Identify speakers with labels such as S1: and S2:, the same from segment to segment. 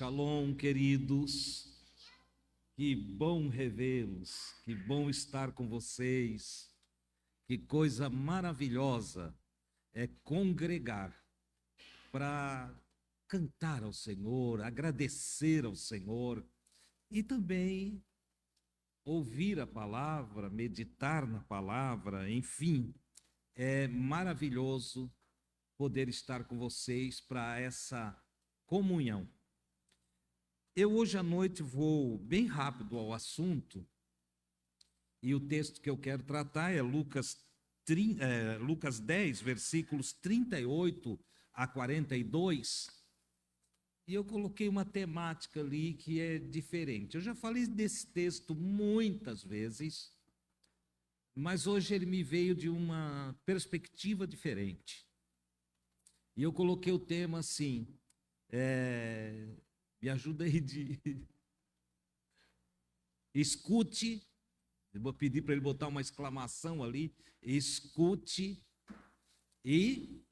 S1: Shalom, queridos. Que bom revê-los, que bom estar com vocês. Que coisa maravilhosa é congregar para cantar ao Senhor, agradecer ao Senhor e também ouvir a palavra, meditar na palavra, enfim, é maravilhoso poder estar com vocês para essa comunhão. Eu hoje à noite vou bem rápido ao assunto, e o texto que eu quero tratar é Lucas 10, versículos 38 a 42, e eu coloquei uma temática ali que é diferente. Eu já falei desse texto muitas vezes, mas hoje ele me veio de uma perspectiva diferente. E eu coloquei o tema assim, me ajuda aí de... Escute, eu vou pedir para ele botar uma exclamação ali, escute e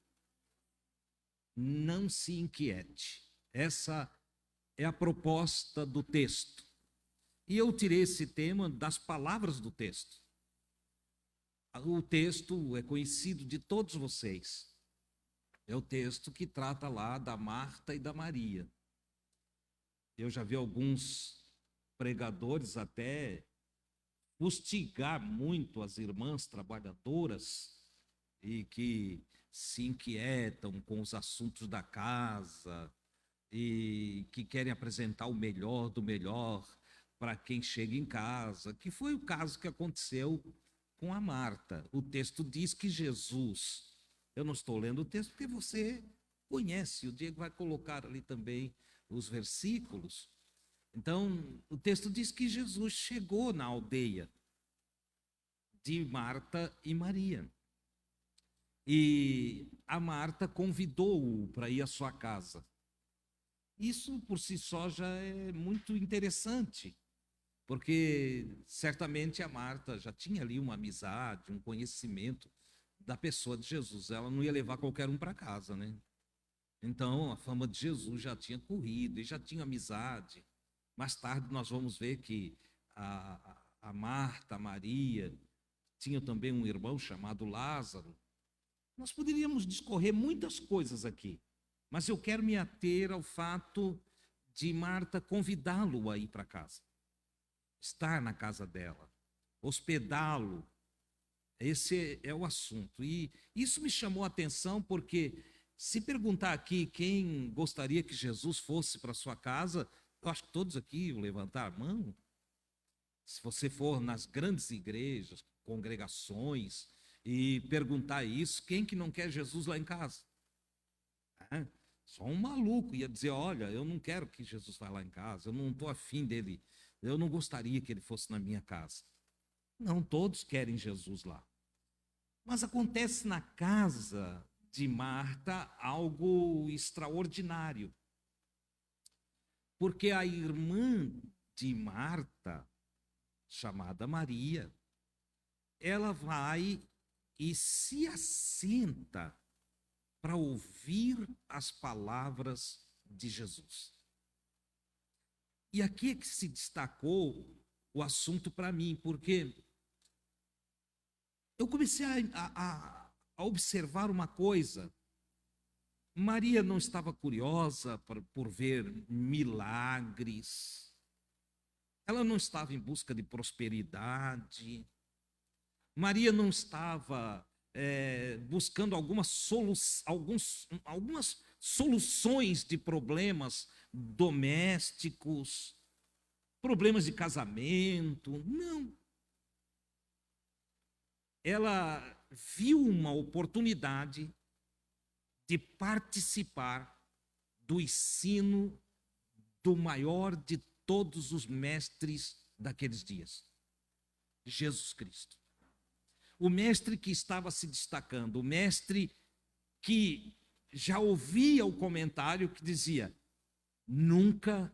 S1: não se inquiete. Essa é a proposta do texto. E eu tirei esse tema das palavras do texto. O texto é conhecido de todos vocês. É o texto que trata lá da Marta e da Maria. Eu já vi alguns pregadores até fustigar muito as irmãs trabalhadoras e que se inquietam com os assuntos da casa e que querem apresentar o melhor do melhor para quem chega em casa, que foi o caso que aconteceu com a Marta. O texto diz que Jesus, eu não estou lendo o texto porque você conhece, o Diego vai colocar ali também os versículos. Então, o texto diz que Jesus chegou na aldeia de Marta e Maria. E a Marta convidou-o para ir à sua casa. Isso por si só já é muito interessante, porque certamente a Marta já tinha ali uma amizade, um conhecimento da pessoa de Jesus. Ela não ia levar qualquer um para casa, né? Então, a fama de Jesus já tinha corrido e já tinha amizade. Mais tarde nós vamos ver que a Marta, a Maria, tinha também um irmão chamado Lázaro. Nós poderíamos discorrer muitas coisas aqui, mas eu quero me ater ao fato de Marta convidá-lo a ir para casa, estar na casa dela, hospedá-lo. Esse é o assunto. E isso me chamou a atenção porque, se perguntar aqui quem gostaria que Jesus fosse para sua casa, eu acho que todos aqui iam levantar a mão. Se você for nas grandes igrejas, congregações, e perguntar isso, quem que não quer Jesus lá em casa? Só um maluco ia dizer, olha, eu não quero que Jesus vá lá em casa, eu não estou afim dele, eu não gostaria que ele fosse na minha casa. Não, todos querem Jesus lá. Mas acontece na casa de Marta algo extraordinário. Porque a irmã de Marta, chamada Maria, ela vai e se assenta para ouvir as palavras de Jesus. E aqui é que se destacou o assunto para mim, porque eu comecei a observar uma coisa. Maria não estava curiosa por ver milagres, ela não estava em busca de prosperidade, Maria não estava buscando algumas soluções de problemas domésticos, problemas de casamento, não. Ela viu uma oportunidade de participar do ensino do maior de todos os mestres daqueles dias, Jesus Cristo. O mestre que estava se destacando, o mestre que já ouvia o comentário que dizia: nunca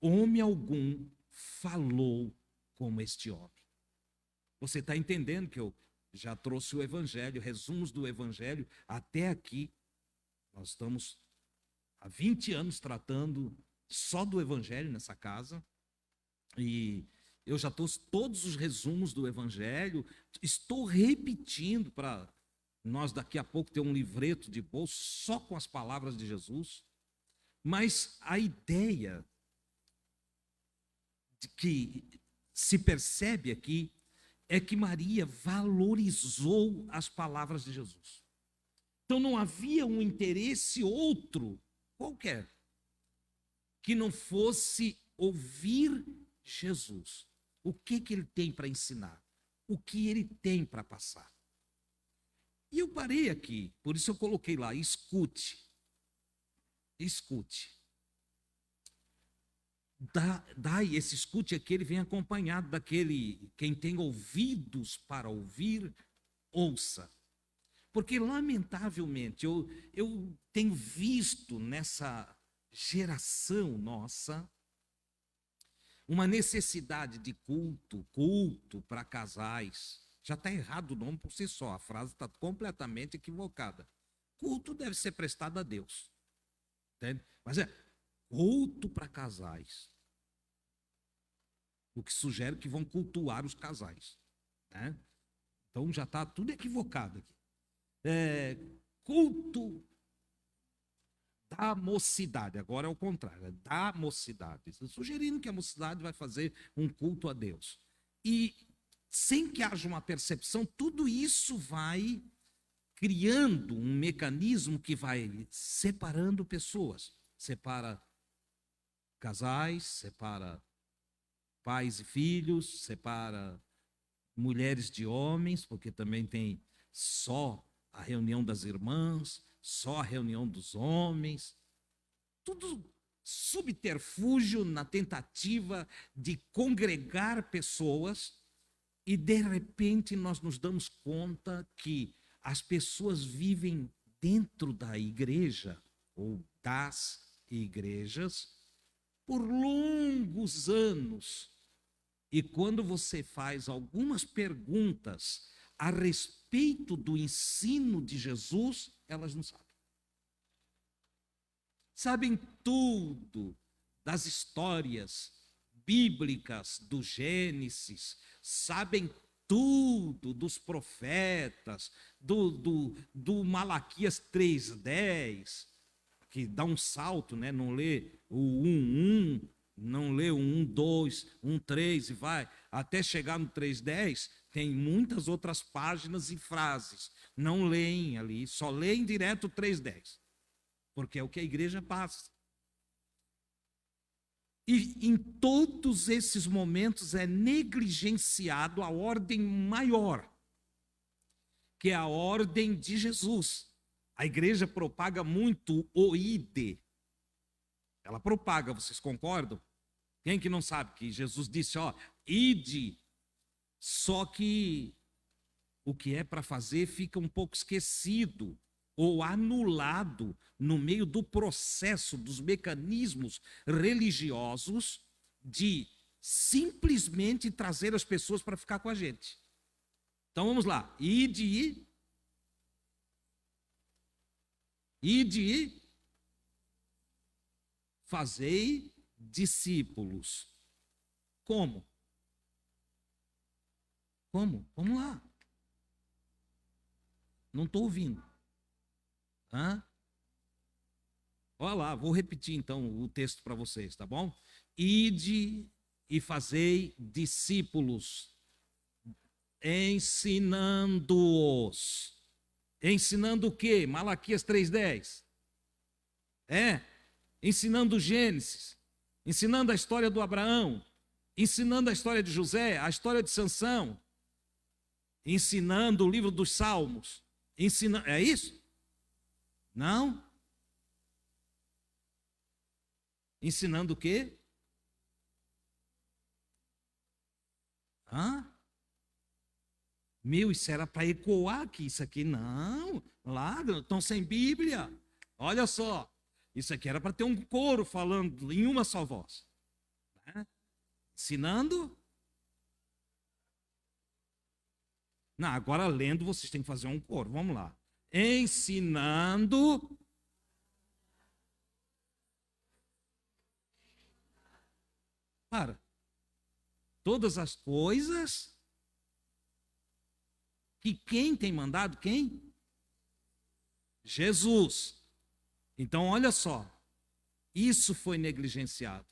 S1: homem algum falou como este homem. Você está entendendo que eu já trouxe o evangelho, resumos do evangelho até aqui. Nós estamos há 20 anos tratando só do Evangelho nessa casa. E eu já estou todos os resumos do Evangelho, estou repetindo para nós daqui a pouco ter um livreto de bolso só com as palavras de Jesus. Mas a ideia de que se percebe aqui é que Maria valorizou as palavras de Jesus. Então não havia um interesse outro qualquer que não fosse ouvir Jesus. O que ele tem para ensinar? O que ele tem para passar? E eu parei aqui, por isso eu coloquei lá, escute. Escute. Esse escute aqui, ele vem acompanhado daquele, quem tem ouvidos para ouvir, ouça. Porque, lamentavelmente, eu tenho visto nessa geração nossa uma necessidade de culto para casais. Já está errado o nome por si só, a frase está completamente equivocada. Culto deve ser prestado a Deus. Entende? Mas é culto para casais. O que sugere que vão cultuar os casais. Né? Então já está tudo equivocado aqui. Culto da mocidade, agora é o contrário, é da mocidade. Sugerindo que a mocidade vai fazer um culto a Deus. E sem que haja uma percepção, tudo isso vai criando um mecanismo que vai separando pessoas. Separa casais, separa pais e filhos, separa mulheres de homens, porque também tem só a reunião das irmãs, só a reunião dos homens. Tudo subterfúgio na tentativa de congregar pessoas, e de repente nós nos damos conta que as pessoas vivem dentro da igreja ou das igrejas por longos anos. E quando você faz algumas perguntas a respeito do ensino de Jesus, elas não sabem. Sabem tudo das histórias bíblicas do Gênesis, sabem tudo dos profetas, do Malaquias 3:10, que dá um salto, né? Não lê o 1:1, não lê o 1:2, 1:3 e vai até chegar no 3:10, tem muitas outras páginas e frases. Não leem ali, só leem direto o 3:10, porque é o que a igreja passa. E em todos esses momentos é negligenciado a ordem maior, que é a ordem de Jesus. A igreja propaga muito o ide. Ela propaga, vocês concordam? Quem que não sabe que Jesus disse, ide, só que o que é para fazer fica um pouco esquecido ou anulado no meio do processo dos mecanismos religiosos de simplesmente trazer as pessoas para ficar com a gente. Então vamos lá, ide fazei discípulos. Como? Vamos lá. Não estou ouvindo. Olha lá, vou repetir então o texto para vocês, tá bom? Ide e fazei discípulos, ensinando-os. Ensinando o quê? Malaquias 3:10. Ensinando o Gênesis, ensinando a história do Abraão, ensinando a história de José, a história de Sansão, ensinando o livro dos Salmos. É isso? Não? Ensinando o quê? Isso era para ecoar aqui, isso aqui não. Lá, estão sem Bíblia. Olha só, isso aqui era para ter um coro falando em uma só voz. Ensinando. Não, agora lendo vocês têm que fazer um coro, vamos lá. Ensinando Para. Todas as coisas que quem tem mandado? Quem? Jesus. Então, olha só. Isso foi negligenciado.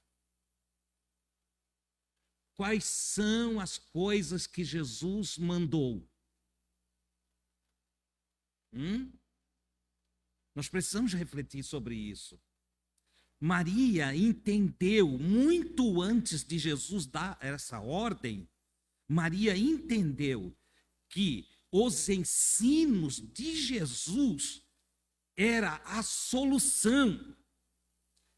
S1: Quais são as coisas que Jesus mandou? Nós precisamos refletir sobre isso. Maria entendeu, muito antes de Jesus dar essa ordem, Maria entendeu que os ensinos de Jesus era a solução,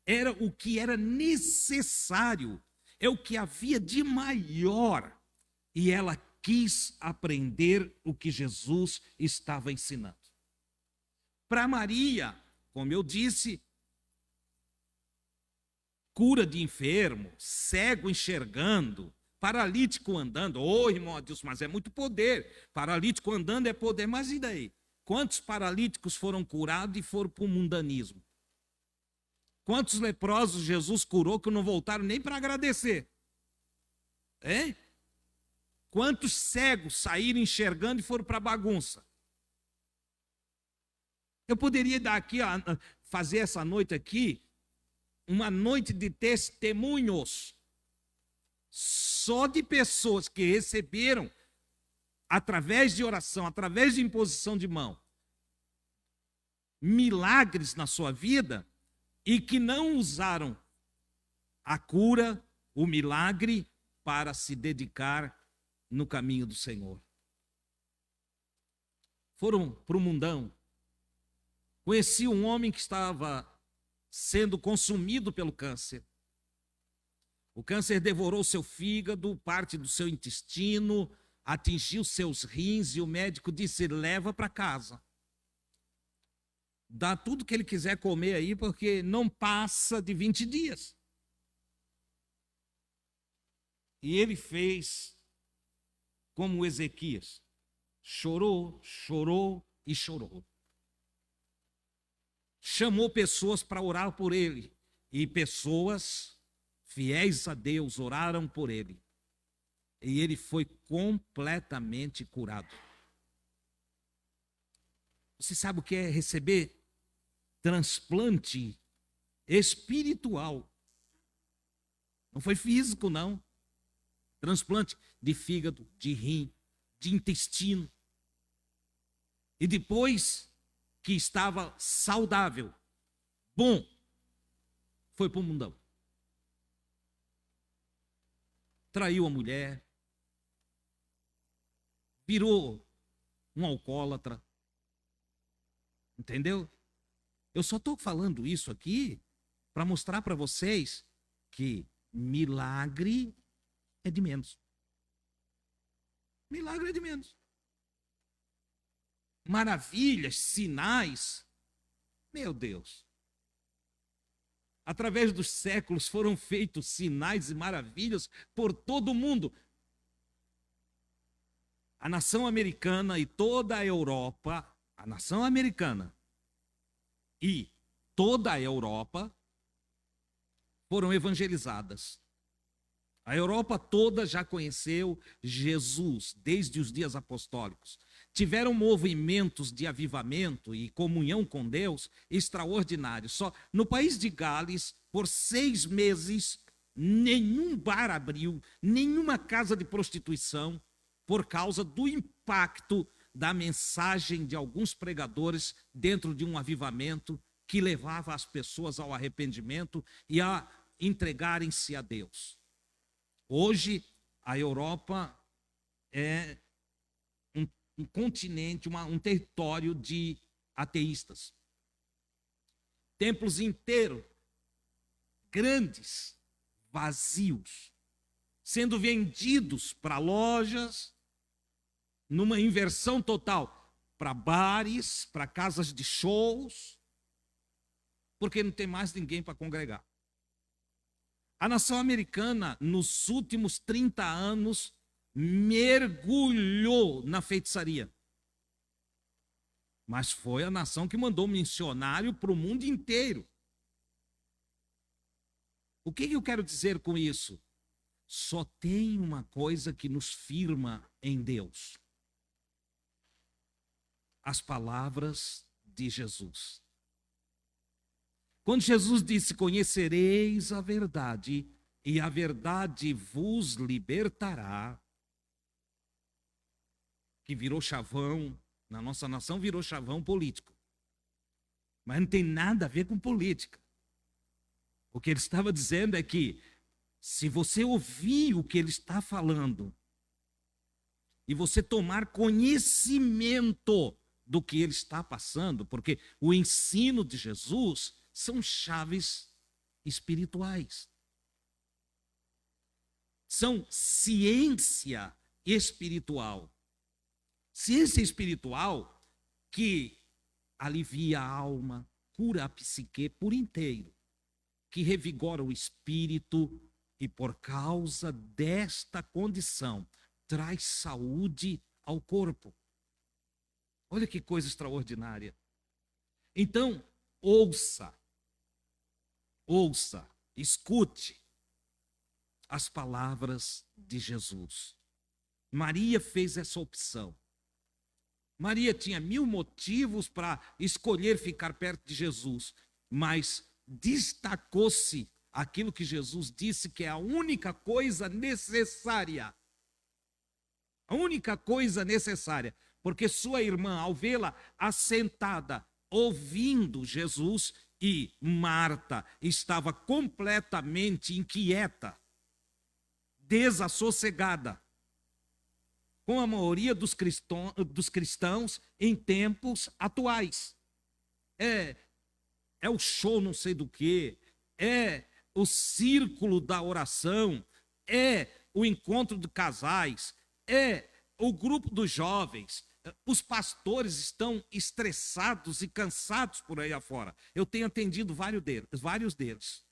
S1: era o que era necessário, é o que havia de maior, e ela quis aprender o que Jesus estava ensinando. Para Maria, como eu disse, cura de enfermo, cego enxergando, paralítico andando. Irmão Adilson, mas é muito poder. Paralítico andando é poder, mas e daí? Quantos paralíticos foram curados e foram para o mundanismo? Quantos leprosos Jesus curou que não voltaram nem para agradecer? Hein? Quantos cegos saíram enxergando e foram para a bagunça? Eu poderia dar aqui, fazer essa noite aqui, uma noite de testemunhos, só de pessoas que receberam, através de oração, através de imposição de mão, milagres na sua vida, e que não usaram a cura, o milagre, para se dedicar no caminho do Senhor. Foram para o mundão. Conheci um homem que estava sendo consumido pelo câncer. O câncer devorou seu fígado, parte do seu intestino, atingiu seus rins e o médico disse: leva para casa. Dá tudo que ele quiser comer aí, porque não passa de 20 dias. E ele fez como Ezequias. Chorou, chorou e chorou. Chamou pessoas para orar por ele. E pessoas fiéis a Deus oraram por ele. E ele foi completamente curado. Você sabe o que é receber transplante espiritual? Não foi físico, não. Transplante de fígado, de rim, de intestino. E depois que estava saudável, bom, foi para o mundão. Traiu a mulher, virou um alcoólatra. Entendeu? Eu só estou falando isso aqui para mostrar para vocês que milagre é de menos. Milagre é de menos. Maravilhas, sinais, meu Deus. Através dos séculos foram feitos sinais e maravilhas por todo o mundo. A nação americana e toda a Europa, a nação americana e toda a Europa foram evangelizadas. A Europa toda já conheceu Jesus desde os dias apostólicos. Tiveram movimentos de avivamento e comunhão com Deus extraordinários. Só no país de Gales, por 6 meses, nenhum bar abriu, nenhuma casa de prostituição, por causa do impacto da mensagem de alguns pregadores dentro de um avivamento que levava as pessoas ao arrependimento e a entregarem-se a Deus. Hoje, a Europa é um continente, um território de ateístas. Templos inteiros, grandes, vazios, sendo vendidos para lojas, numa inversão total, para bares, para casas de shows, porque não tem mais ninguém para congregar. A nação americana, nos últimos 30 anos, mergulhou na feitiçaria. Mas foi a nação que mandou missionário para o mundo inteiro. O que eu quero dizer com isso? só tem uma coisa que nos firma em Deus: as palavras de Jesus. Quando Jesus disse: conhecereis a verdade, e a verdade vos libertará, que virou chavão, na nossa nação virou chavão político. Mas não tem nada a ver com política. O que ele estava dizendo é que, se você ouvir o que ele está falando, e você tomar conhecimento do que ele está passando, porque o ensino de Jesus são chaves espirituais. São ciência espiritual. Ciência espiritual que alivia a alma, cura a psique por inteiro, que revigora o espírito e, por causa desta condição, traz saúde ao corpo. Olha que coisa extraordinária. Então, ouça, escute as palavras de Jesus. Maria fez essa opção. Maria tinha 1000 motivos para escolher ficar perto de Jesus, mas destacou-se aquilo que Jesus disse que é a única coisa necessária. A única coisa necessária, porque sua irmã, ao vê-la assentada, ouvindo Jesus, e Marta estava completamente inquieta, desassossegada, com a maioria dos cristãos em tempos atuais. É o show não sei do que, é o círculo da oração, é o encontro de casais, é o grupo dos jovens. Os pastores estão estressados e cansados por aí afora. Eu tenho atendido vários deles.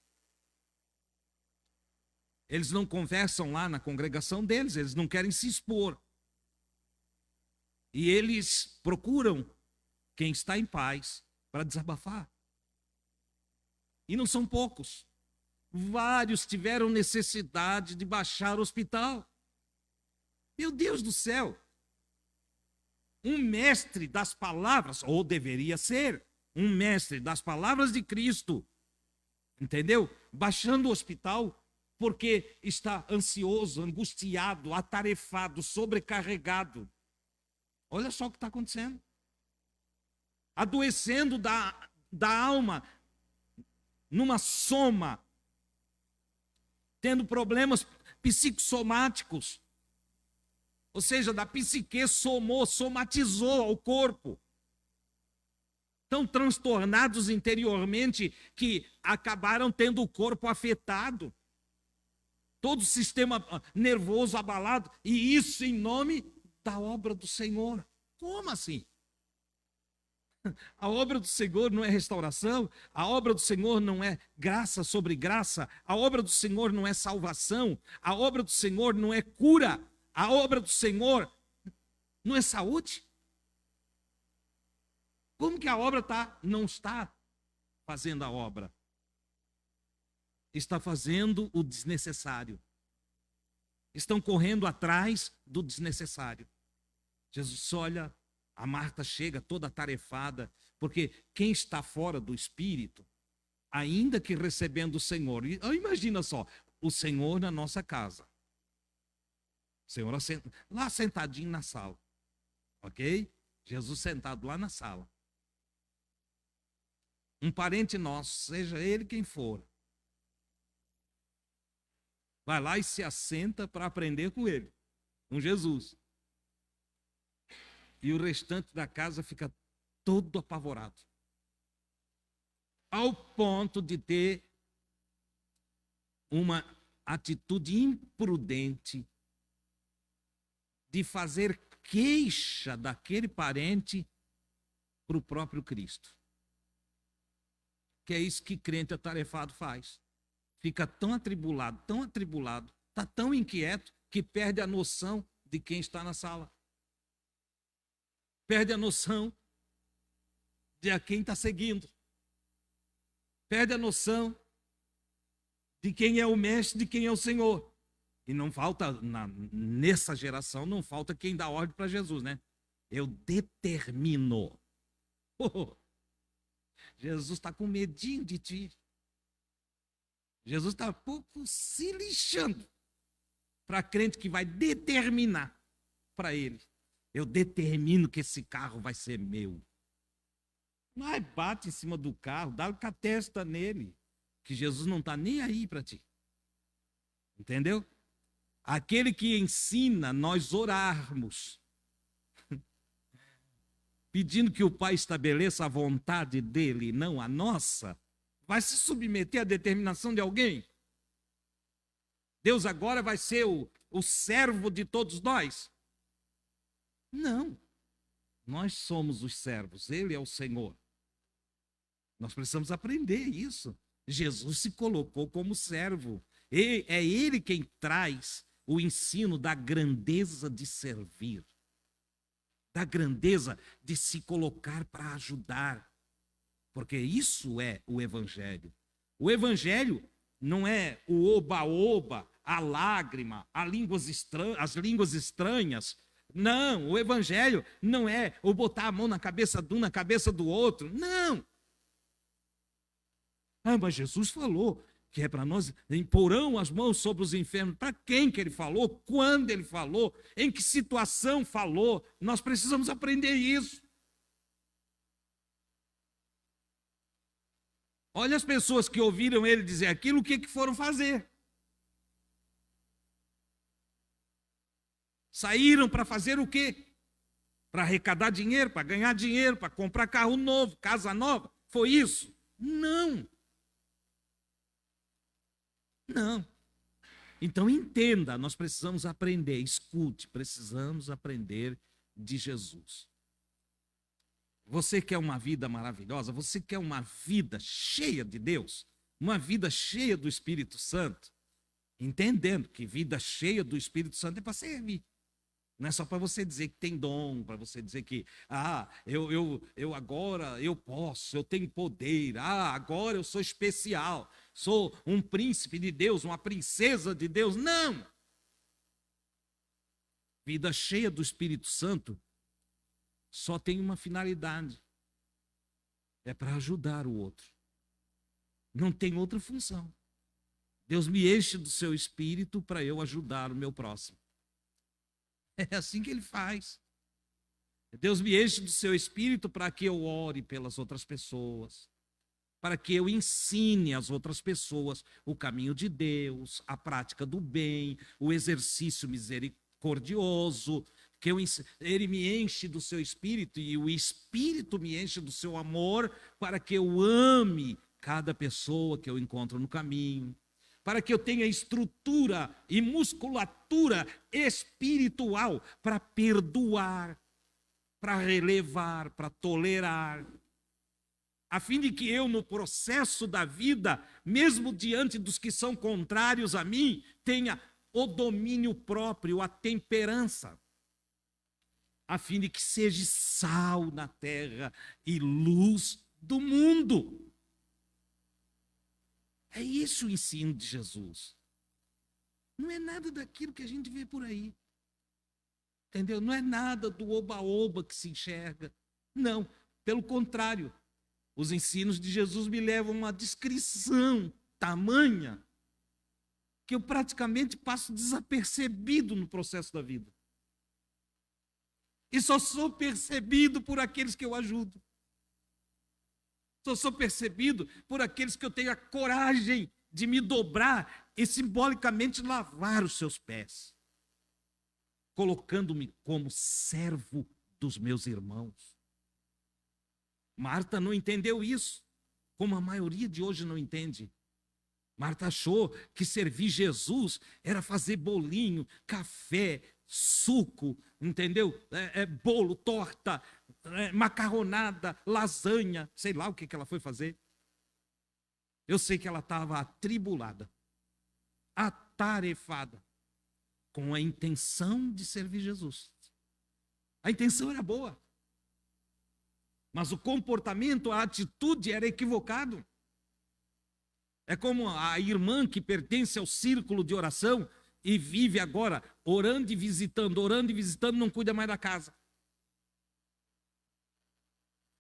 S1: Eles não conversam lá na congregação deles, eles não querem se expor. E eles procuram quem está em paz para desabafar. E não são poucos. Vários tiveram necessidade de baixar o hospital. Meu Deus do céu! Um mestre das palavras, ou deveria ser, um mestre das palavras de Cristo, entendeu? Baixando o hospital porque está ansioso, angustiado, atarefado, sobrecarregado. Olha só o que está acontecendo. Adoecendo da alma, numa soma, tendo problemas psicossomáticos. Ou seja, da psique somatizou ao corpo. Tão transtornados interiormente que acabaram tendo o corpo afetado. Todo o sistema nervoso abalado. E isso em nome da obra do Senhor. Como assim? A obra do Senhor não é restauração, a obra do Senhor não é graça sobre graça, a obra do Senhor não é salvação, a obra do Senhor não é cura, a obra do Senhor não é saúde. Como que a obra não está fazendo a obra? Está fazendo o desnecessário. Estão correndo atrás do desnecessário. Jesus olha, a Marta chega toda atarefada, porque quem está fora do Espírito, ainda que recebendo o Senhor, imagina só, o Senhor na nossa casa. O Senhor lá sentadinho na sala, ok? Jesus sentado lá na sala. Um parente nosso, seja ele quem for, vai lá e se assenta para aprender com ele, com Jesus. E o restante da casa fica todo apavorado. Ao ponto de ter uma atitude imprudente de fazer queixa daquele parente para o próprio Cristo. Que é isso que crente atarefado faz. Fica tão atribulado, está tão inquieto, que perde a noção de quem está na sala. Perde a noção de a quem está seguindo. Perde a noção de quem é o mestre, de quem é o Senhor. E não falta, nessa geração, não falta quem dá ordem para Jesus, né? Eu determino. Oh, Jesus está com medinho de ti. Jesus está pouco se lixando para crente que vai determinar para ele. Eu determino que esse carro vai ser meu. Mas bate em cima do carro, dá com a testa nele, que Jesus não está nem aí para ti. Entendeu? Aquele que ensina nós orarmos, pedindo que o Pai estabeleça a vontade dele, não a nossa, vai se submeter à determinação de alguém? Deus agora vai ser o servo de todos nós? Não. Nós somos os servos, ele é o Senhor. Nós precisamos aprender isso. Jesus se colocou como servo. É ele quem traz o ensino da grandeza de servir, da grandeza de se colocar para ajudar, porque isso é o Evangelho. O Evangelho não é o oba-oba, a lágrima, as línguas estranhas. Não, o Evangelho não é o botar a mão na cabeça de um, na cabeça do outro. Não. Ah, mas Jesus falou que é para nós, imporão as mãos sobre os enfermos. Para quem que ele falou? Quando ele falou? Em que situação falou? Nós precisamos aprender isso. Olha as pessoas que ouviram ele dizer aquilo, o que foram fazer? Saíram para fazer o quê? Para arrecadar dinheiro, para ganhar dinheiro, para comprar carro novo, casa nova. Foi isso? Não. Não. Então entenda, nós precisamos aprender, escute, precisamos aprender de Jesus. Você quer uma vida maravilhosa? Você quer uma vida cheia de Deus? Uma vida cheia do Espírito Santo? Entendendo que vida cheia do Espírito Santo é para servir. Não é só para você dizer que tem dom, para você dizer que, eu agora eu posso, eu tenho poder, agora eu sou especial, sou um príncipe de Deus, uma princesa de Deus. Não! Vida cheia do Espírito Santo só tem uma finalidade, é para ajudar o outro. Não tem outra função. Deus me enche do seu Espírito para eu ajudar o meu próximo. É assim que ele faz. Deus me enche do seu Espírito para que eu ore pelas outras pessoas, para que eu ensine às outras pessoas o caminho de Deus, a prática do bem, o exercício misericordioso, ele me enche do seu Espírito e o Espírito me enche do seu amor para que eu ame cada pessoa que eu encontro no caminho, para que eu tenha estrutura e musculatura espiritual para perdoar, para relevar, para tolerar, a fim de que eu, no processo da vida, mesmo diante dos que são contrários a mim, tenha o domínio próprio, a temperança, a fim de que seja sal na terra e luz do mundo. É esse o ensino de Jesus. Não é nada daquilo que a gente vê por aí. Entendeu? Não é nada do oba-oba que se enxerga. Não, pelo contrário. Os ensinos de Jesus me levam a uma discrição tamanha que eu praticamente passo desapercebido no processo da vida. E só sou percebido por aqueles que eu ajudo. Só sou percebido por aqueles que eu tenho a coragem de me dobrar e simbolicamente lavar os seus pés, colocando-me como servo dos meus irmãos. Marta não entendeu isso, como a maioria de hoje não entende. Marta achou que servir Jesus era fazer bolinho, café, suco, entendeu? Bolo, torta, macarronada, lasanha, sei lá o que ela foi fazer. Eu sei que ela estava atribulada, atarefada, com a intenção de servir Jesus. A intenção era boa, mas o comportamento, a atitude era equivocado. É como a irmã que pertence ao círculo de oração e vive agora orando e visitando, não cuida mais da casa.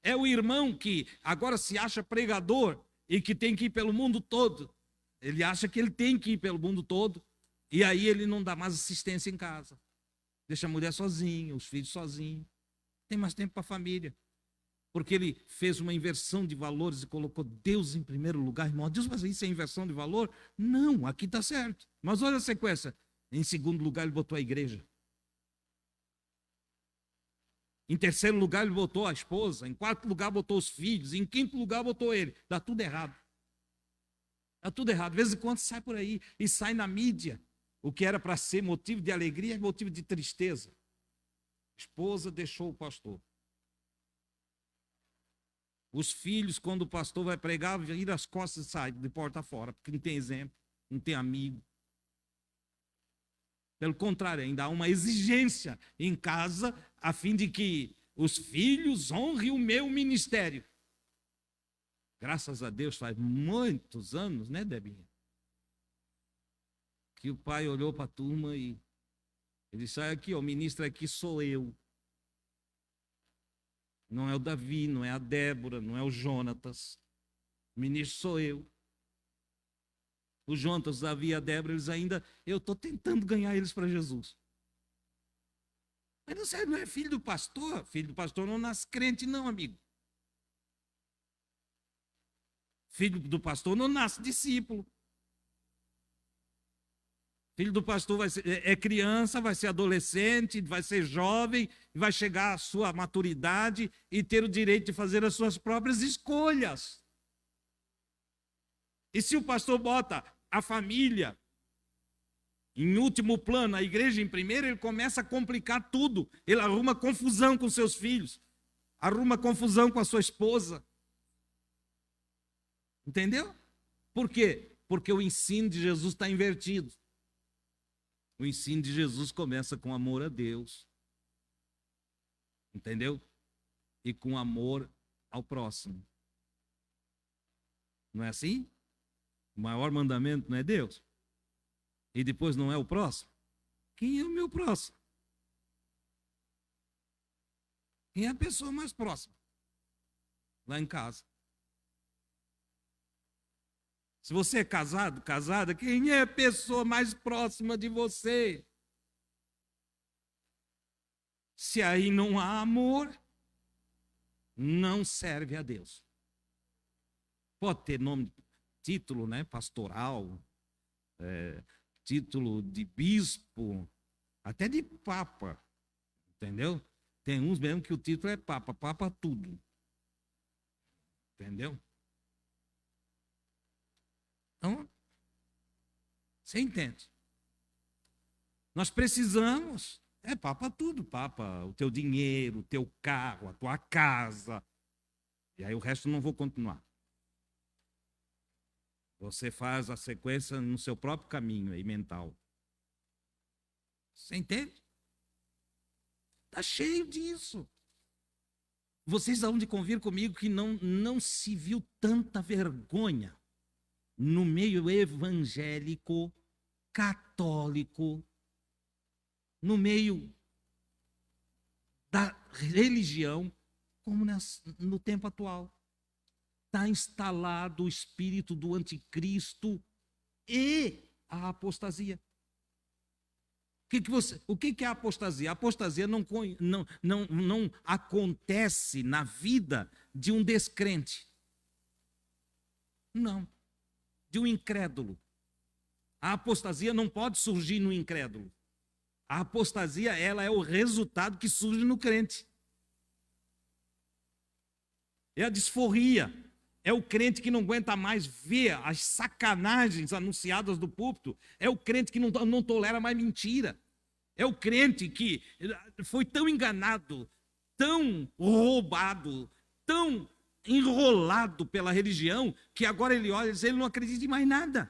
S1: É o irmão que agora se acha pregador e que tem que ir pelo mundo todo. Ele acha que ele tem que ir pelo mundo todo e aí ele não dá mais assistência em casa. Deixa a mulher sozinha, os filhos sozinhos. Tem mais tempo para a família. Porque ele fez uma inversão de valores e colocou Deus em primeiro lugar. Irmão, Deus vai fazer isso é inversão de valor? Não, aqui está certo. Mas olha a sequência. Em segundo lugar, ele botou a igreja. Em terceiro lugar, ele botou a esposa. Em quarto lugar, botou os filhos. Em quinto lugar, botou ele. Dá tudo errado. Dá tudo errado. De vez em quando sai por aí e sai na mídia. O que era para ser motivo de alegria é motivo de tristeza. A esposa deixou o pastor. Os filhos, quando o pastor vai pregar, viram as costas e saem de porta fora, porque não tem exemplo, não tem amigo. Pelo contrário, ainda há uma exigência em casa, a fim de que os filhos honrem o meu ministério. Graças a Deus, faz muitos anos, né, Debinha? Que o pai olhou para a turma e ele disse, aqui, ó, o ministro aqui sou eu. Não é o Davi, não é a Débora, não é o Jonatas. O ministro sou eu. O Jonatas, o Davi e a Débora, eles ainda... Eu estou tentando ganhar eles para Jesus. Mas você não é filho do pastor? Filho do pastor não nasce crente não, amigo. Filho do pastor não nasce discípulo. Filho do pastor é criança, vai ser adolescente, vai ser jovem, vai chegar à sua maturidade e ter o direito de fazer as suas próprias escolhas. E se o pastor bota a família em último plano, a igreja em primeiro, ele começa a complicar tudo. Ele arruma confusão com seus filhos, arruma confusão com a sua esposa. Entendeu? Por quê? Porque o ensino de Jesus está invertido. O ensino de Jesus começa com amor a Deus. Entendeu? E com amor ao próximo. Não é assim? O maior mandamento não é Deus? E depois não é o próximo? Quem é o meu próximo? Quem é a pessoa mais próxima? Lá em casa. Se você é casado, casada, quem é a pessoa mais próxima de você? Se aí não há amor, não serve a Deus. Pode ter nome, título, né, pastoral, título de bispo, até de papa, entendeu? Tem uns mesmo que o título é papa, papa tudo. Entendeu? Então, você entende? Nós precisamos, papa tudo, papa o teu dinheiro, o teu carro, a tua casa. E aí o resto não vou continuar. Você faz a sequência no seu próprio caminho aí, mental. Você entende? Está cheio disso. Vocês hão de convir comigo que não se viu tanta vergonha no meio evangélico, católico, no meio da religião, como no tempo atual. Está instalado o espírito do anticristo e a apostasia. O que é a apostasia? A apostasia não acontece na vida de um descrente. Não. De um incrédulo. A apostasia não pode surgir no incrédulo. A apostasia, ela é o resultado que surge no crente. É a disforria. É o crente que não aguenta mais ver as sacanagens anunciadas do púlpito. É o crente que não tolera mais mentira. É o crente que foi tão enganado, tão roubado, tão enrolado pela religião, que agora ele olha e diz, ele não acredita em mais nada.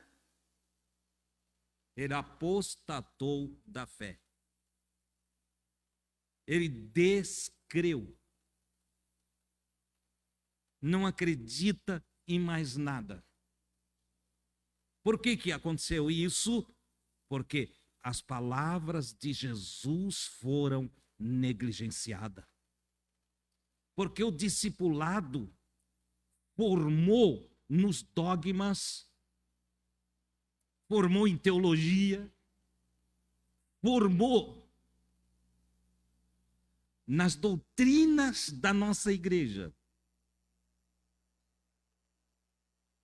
S1: Ele apostatou da fé. Ele descreu. Não acredita em mais nada. Por que aconteceu isso? Porque as palavras de Jesus foram negligenciadas. Porque o discipulado formou nos dogmas, formou em teologia, formou nas doutrinas da nossa igreja.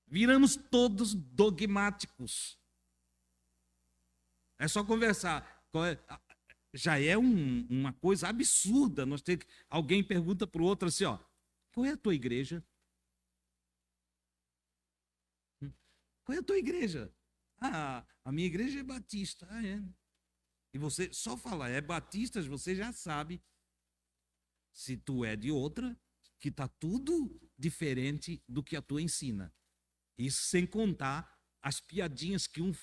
S1: Viramos todos dogmáticos. É só conversar. Já é uma coisa absurda. Alguém pergunta para o outro assim, ó, qual é a tua igreja? Qual é a tua igreja? Ah, a minha igreja é batista. Ah, é. E você só falar, é batista, você já sabe, se tu é de outra, que está tudo diferente do que a tua ensina. Isso sem contar as piadinhas que uns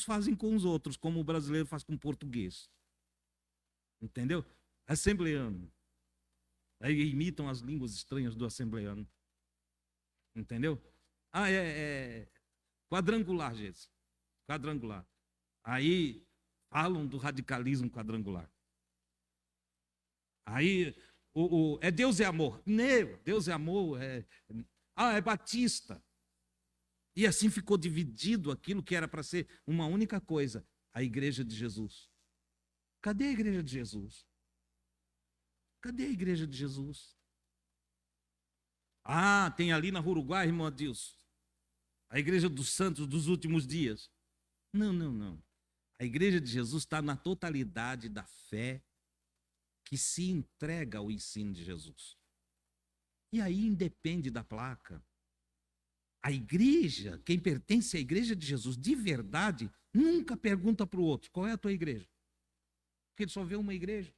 S1: fazem com os outros, como o brasileiro faz com o português. Entendeu? Assembleano. Aí imitam as línguas estranhas do assembleano. Entendeu? Ah, quadrangular, gente. Quadrangular. Aí falam do radicalismo quadrangular. Aí, é Deus é amor. Não, Deus é amor. É batista. E assim ficou dividido aquilo que era para ser uma única coisa, a igreja de Jesus. Cadê a igreja de Jesus? Cadê a igreja de Jesus? Ah, tem ali na Uruguai, irmão Adilson, a igreja dos santos dos últimos dias. Não, não, não. A igreja de Jesus está na totalidade da fé que se entrega ao ensino de Jesus. E aí independe da placa. A igreja, quem pertence à igreja de Jesus de verdade, nunca pergunta para o outro, qual é a tua igreja? Porque ele só vê uma igreja.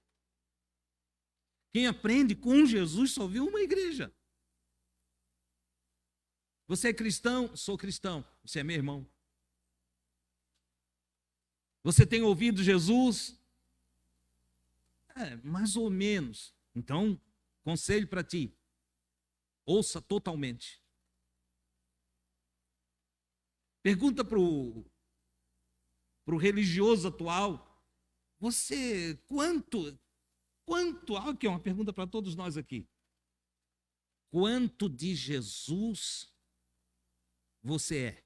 S1: Quem aprende com Jesus só vê uma igreja. Você é cristão? Sou cristão. Você é meu irmão. Você tem ouvido Jesus? Mais ou menos. Então, conselho para ti, ouça totalmente. Pergunta para o religioso atual, você, quanto, aqui é uma pergunta para todos nós aqui, quanto de Jesus você é?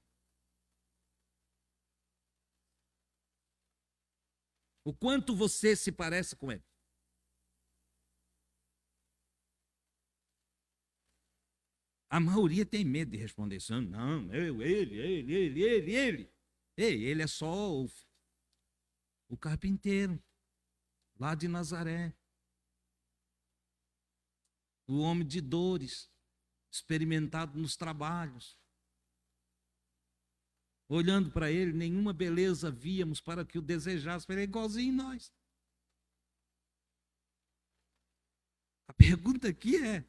S1: O quanto você se parece com ele? A maioria tem medo de responder isso. Não, ele. Ei, ele é só o carpinteiro, lá de Nazaré. O homem de dores, experimentado nos trabalhos. Olhando para ele, nenhuma beleza víamos para que o desejássemos. Ele é igualzinho nós. A pergunta aqui é,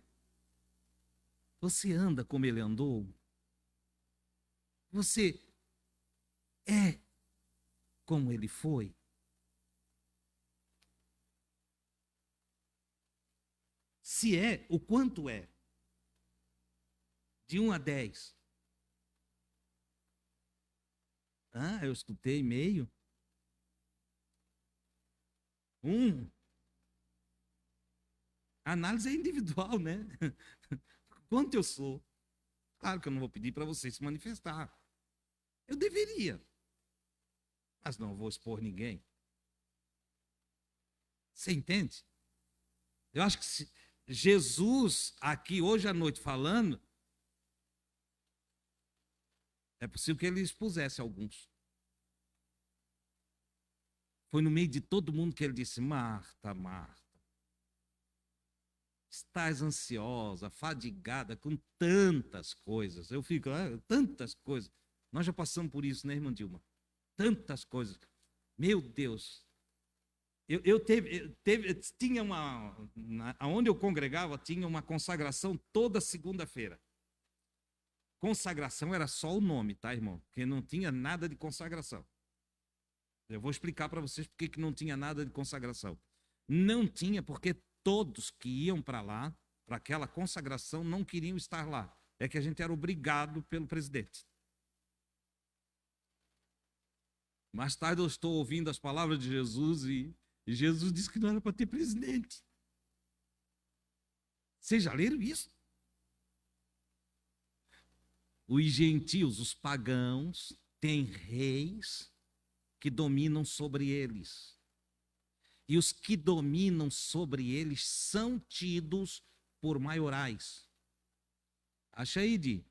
S1: você anda como ele andou? Você é como ele foi? Se é, o quanto é? De 1 a 10. Eu escutei meio. 1. A análise é individual, né? Quanto eu sou? Claro que eu não vou pedir para você se manifestar. Eu deveria. Mas não vou expor ninguém. Você entende? Eu acho que Jesus, aqui hoje à noite falando, é possível que ele expusesse alguns. Foi no meio de todo mundo que ele disse, Marta, Marta, estás ansiosa, fadigada com tantas coisas. Eu fico, tantas coisas. Nós já passamos por isso, né, irmã Dilma? Tantas coisas. Meu Deus. Tinha onde eu congregava, tinha uma consagração toda segunda-feira. Consagração era só o nome, tá, irmão? Porque não tinha nada de consagração. Eu vou explicar para vocês por que não tinha nada de consagração. Não tinha porque todos que iam para lá, para aquela consagração, não queriam estar lá. É que a gente era obrigado pelo presidente. Mais tarde eu estou ouvindo as palavras de Jesus e Jesus disse que não era para ter presidente. Vocês já leram isso? Os gentios, os pagãos, têm reis que dominam sobre eles. E os que dominam sobre eles são tidos por maiorais. Acha aí, Di?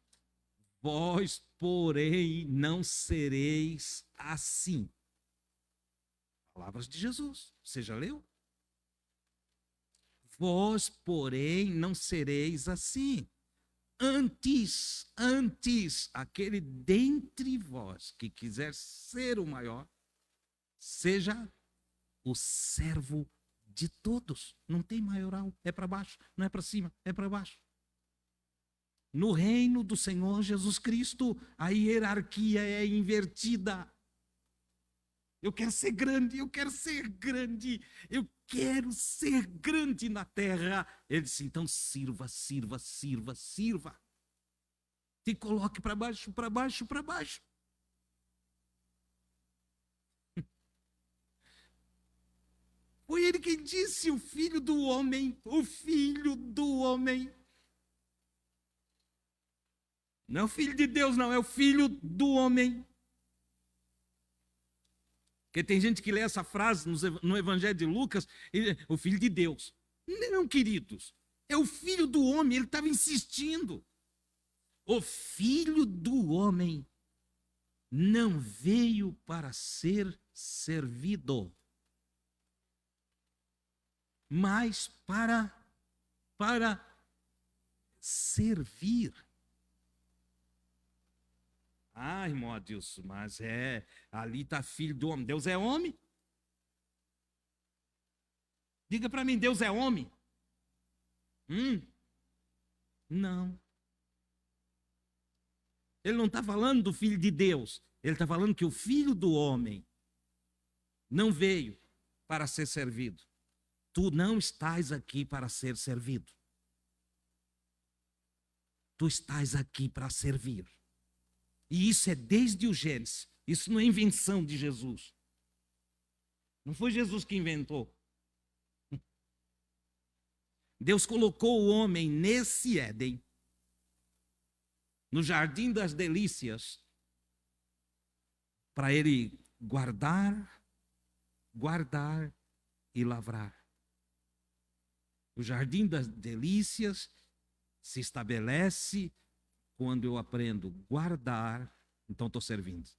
S1: Vós, porém, não sereis assim. Palavras de Jesus. Você já leu? Vós, porém, não sereis assim. Antes, aquele dentre vós que quiser ser o maior, seja o servo de todos. Não tem maioral, é para baixo, não é para cima, é para baixo. No reino do Senhor Jesus Cristo, a hierarquia é invertida. Eu quero ser grande, eu quero ser grande, eu quero ser grande na terra. Ele disse, então sirva, sirva, sirva, sirva. Te coloque para baixo, para baixo, para baixo. Foi ele quem disse, o filho do homem, o filho do homem. Não é o filho de Deus, não, é o filho do homem. Porque tem gente que lê essa frase no Evangelho de Lucas, o filho de Deus. Não, queridos, é o filho do homem, ele estava insistindo. O filho do homem não veio para ser servido, mas para servir. Ah, irmão Adilson, mas ali está filho do homem. Deus é homem? Diga para mim, Deus é homem? Não. Ele não está falando do filho de Deus. Ele está falando que o filho do homem não veio para ser servido. Tu não estás aqui para ser servido. Tu estás aqui para servir. E isso é desde o Gênesis. Isso não é invenção de Jesus. Não foi Jesus que inventou. Deus colocou o homem nesse Éden, no jardim das delícias, para ele guardar e lavrar. O jardim das delícias se estabelece quando eu aprendo guardar, então estou servindo.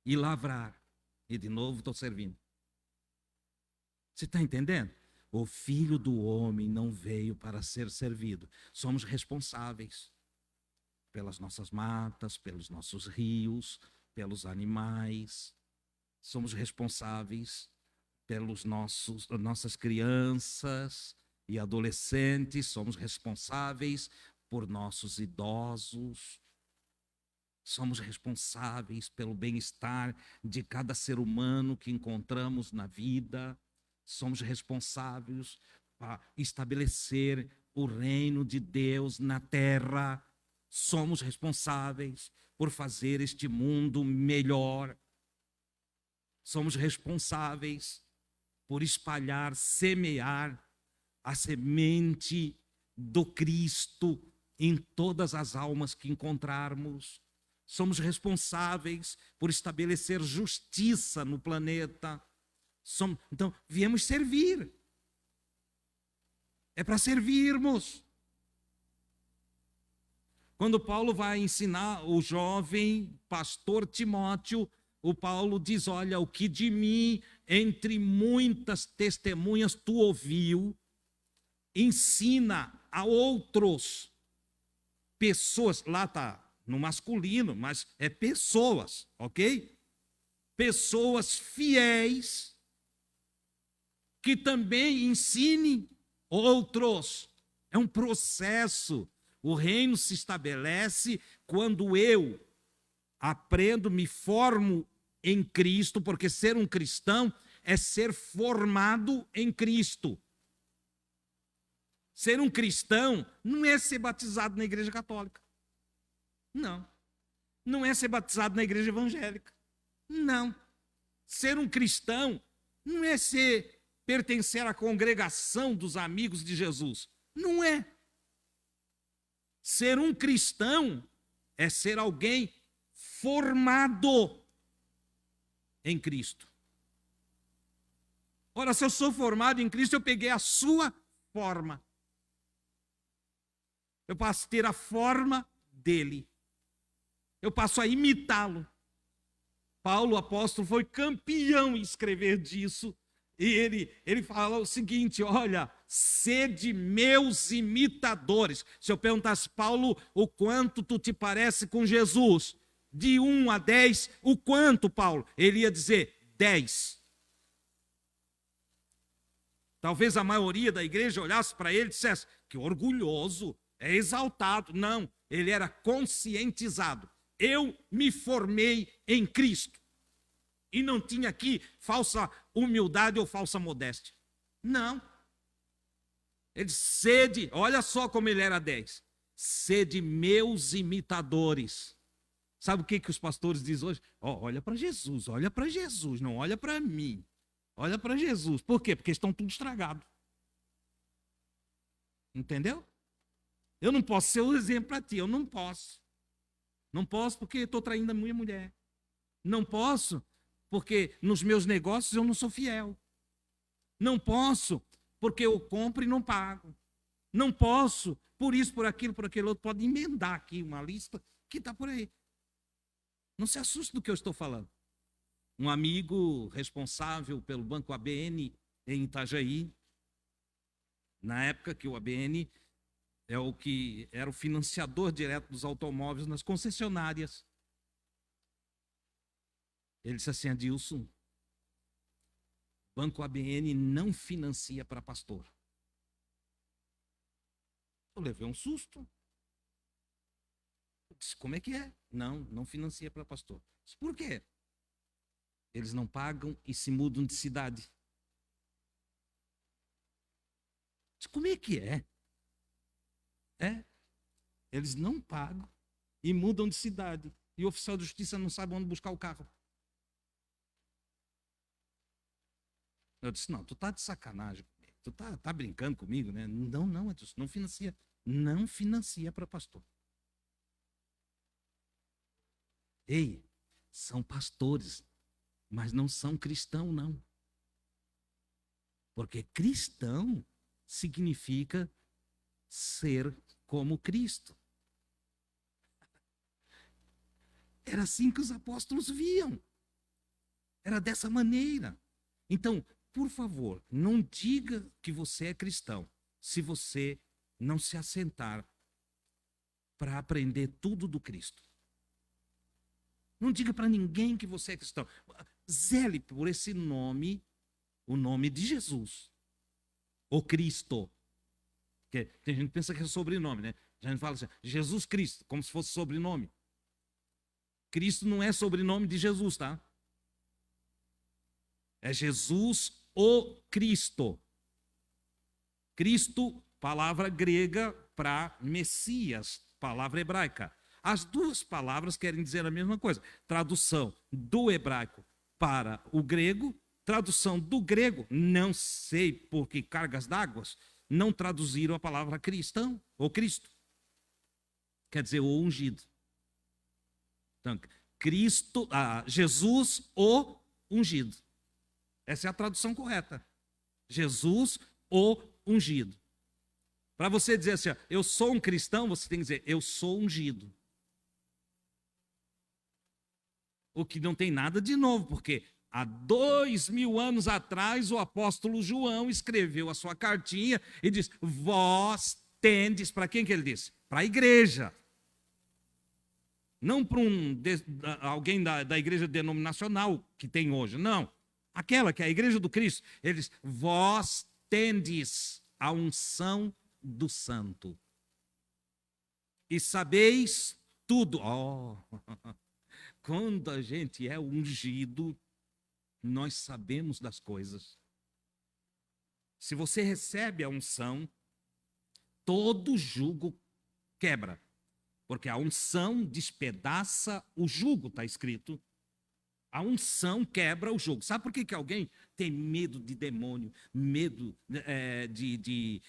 S1: E lavrar, e de novo estou servindo. Você está entendendo? O filho do homem não veio para ser servido. Somos responsáveis pelas nossas matas, pelos nossos rios, pelos animais. Somos responsáveis pelas nossas crianças e adolescentes. Somos responsáveis por nossos idosos. Somos responsáveis pelo bem-estar de cada ser humano que encontramos na vida. Somos responsáveis para estabelecer o reino de Deus na terra. Somos responsáveis por fazer este mundo melhor. Somos responsáveis por espalhar, semear a semente do Cristo em todas as almas que encontrarmos. Somos responsáveis por estabelecer justiça no planeta. Então, viemos servir. É para servirmos. Quando Paulo vai ensinar o jovem pastor Timóteo, o Paulo diz, olha, o que de mim, entre muitas testemunhas, tu ouviu, ensina a outros. Pessoas, lá está no masculino, mas é pessoas, ok? Pessoas fiéis que também ensinem outros. É um processo. O reino se estabelece quando eu aprendo, me formo em Cristo, porque ser um cristão é ser formado em Cristo. Ser um cristão não é ser batizado na igreja católica. Não. Não é ser batizado na igreja evangélica. Não. Ser um cristão não é pertencer à congregação dos amigos de Jesus. Não é. Ser um cristão é ser alguém formado em Cristo. Ora, se eu sou formado em Cristo, eu peguei a sua forma. Eu passo a ter a forma dele. Eu passo a imitá-lo. Paulo, o apóstolo, foi campeão em escrever disso. E ele fala o seguinte: olha, sede meus imitadores. Se eu perguntasse, Paulo, o quanto tu te parece com Jesus? De 1 a 10, o quanto, Paulo? Ele ia dizer 10. Talvez a maioria da igreja olhasse para ele e dissesse: que orgulhoso, é exaltado. Não, ele era conscientizado. Eu me formei em Cristo. E não tinha aqui falsa humildade ou falsa modéstia. Não. Ele sede, olha só como ele era 10. Sede meus imitadores. Sabe o que os pastores dizem hoje? Olha para Jesus, não olha para mim. Olha para Jesus. Por quê? Porque estão tudo estragado. Entendeu? Eu não posso ser o exemplo para ti, eu não posso. Não posso porque estou traindo a minha mulher. Não posso porque nos meus negócios eu não sou fiel. Não posso porque eu compro e não pago. Não posso por isso, por aquilo, por aquele outro. Pode emendar aqui uma lista que está por aí. Não se assuste do que eu estou falando. Um amigo responsável pelo Banco ABN em Itajaí, na época que o ABN é o que era o financiador direto dos automóveis nas concessionárias. Ele disse assim: Adilson, Banco ABN não financia para pastor. Eu levei um susto. Eu disse: como é que é? Não financia para pastor. Eu disse: por quê? Eles não pagam e se mudam de cidade. Eu disse: como é que é? Eles não pagam e mudam de cidade. E o oficial de justiça não sabe onde buscar o carro. Eu disse: não, tu tá de sacanagem comigo. Tu tá brincando comigo, né? Não, Edson, não financia. Não financia para pastor. Ei, são pastores, mas não são cristãos, não. Porque cristão significa ser como Cristo. Era assim que os apóstolos viam. Era dessa maneira. Então, por favor, não diga que você é cristão se você não se assentar para aprender tudo do Cristo. Não diga para ninguém que você é cristão. Zele por esse nome, o nome de Jesus. O Cristo. Porque tem gente que pensa que é sobrenome, né? A gente fala assim: Jesus Cristo, como se fosse sobrenome. Cristo não é sobrenome de Jesus, tá? É Jesus o Cristo. Cristo, palavra grega para Messias, palavra hebraica. As duas palavras querem dizer a mesma coisa. Tradução do hebraico para o grego, tradução do grego, não sei por que cargas d'água, não traduziram a palavra cristão ou Cristo. Quer dizer, o ungido. Então, Jesus o ungido. Essa é a tradução correta. Jesus o ungido. Para você dizer assim: eu sou um cristão, você tem que dizer: eu sou ungido. O que não tem nada de novo, porque há 2000 anos atrás o apóstolo João escreveu a sua cartinha e diz: vós tendes, para quem que ele disse? Para a igreja. Não para alguém da igreja denominacional que tem hoje, não. Aquela que é a igreja do Cristo. Ele diz: vós tendes a unção do santo. E sabeis tudo. Quando a gente é ungido, nós sabemos das coisas. Se você recebe a unção, todo jugo quebra. Porque a unção despedaça o jugo, está escrito. A unção quebra o jogo. Sabe por que alguém tem medo de demônio, medo de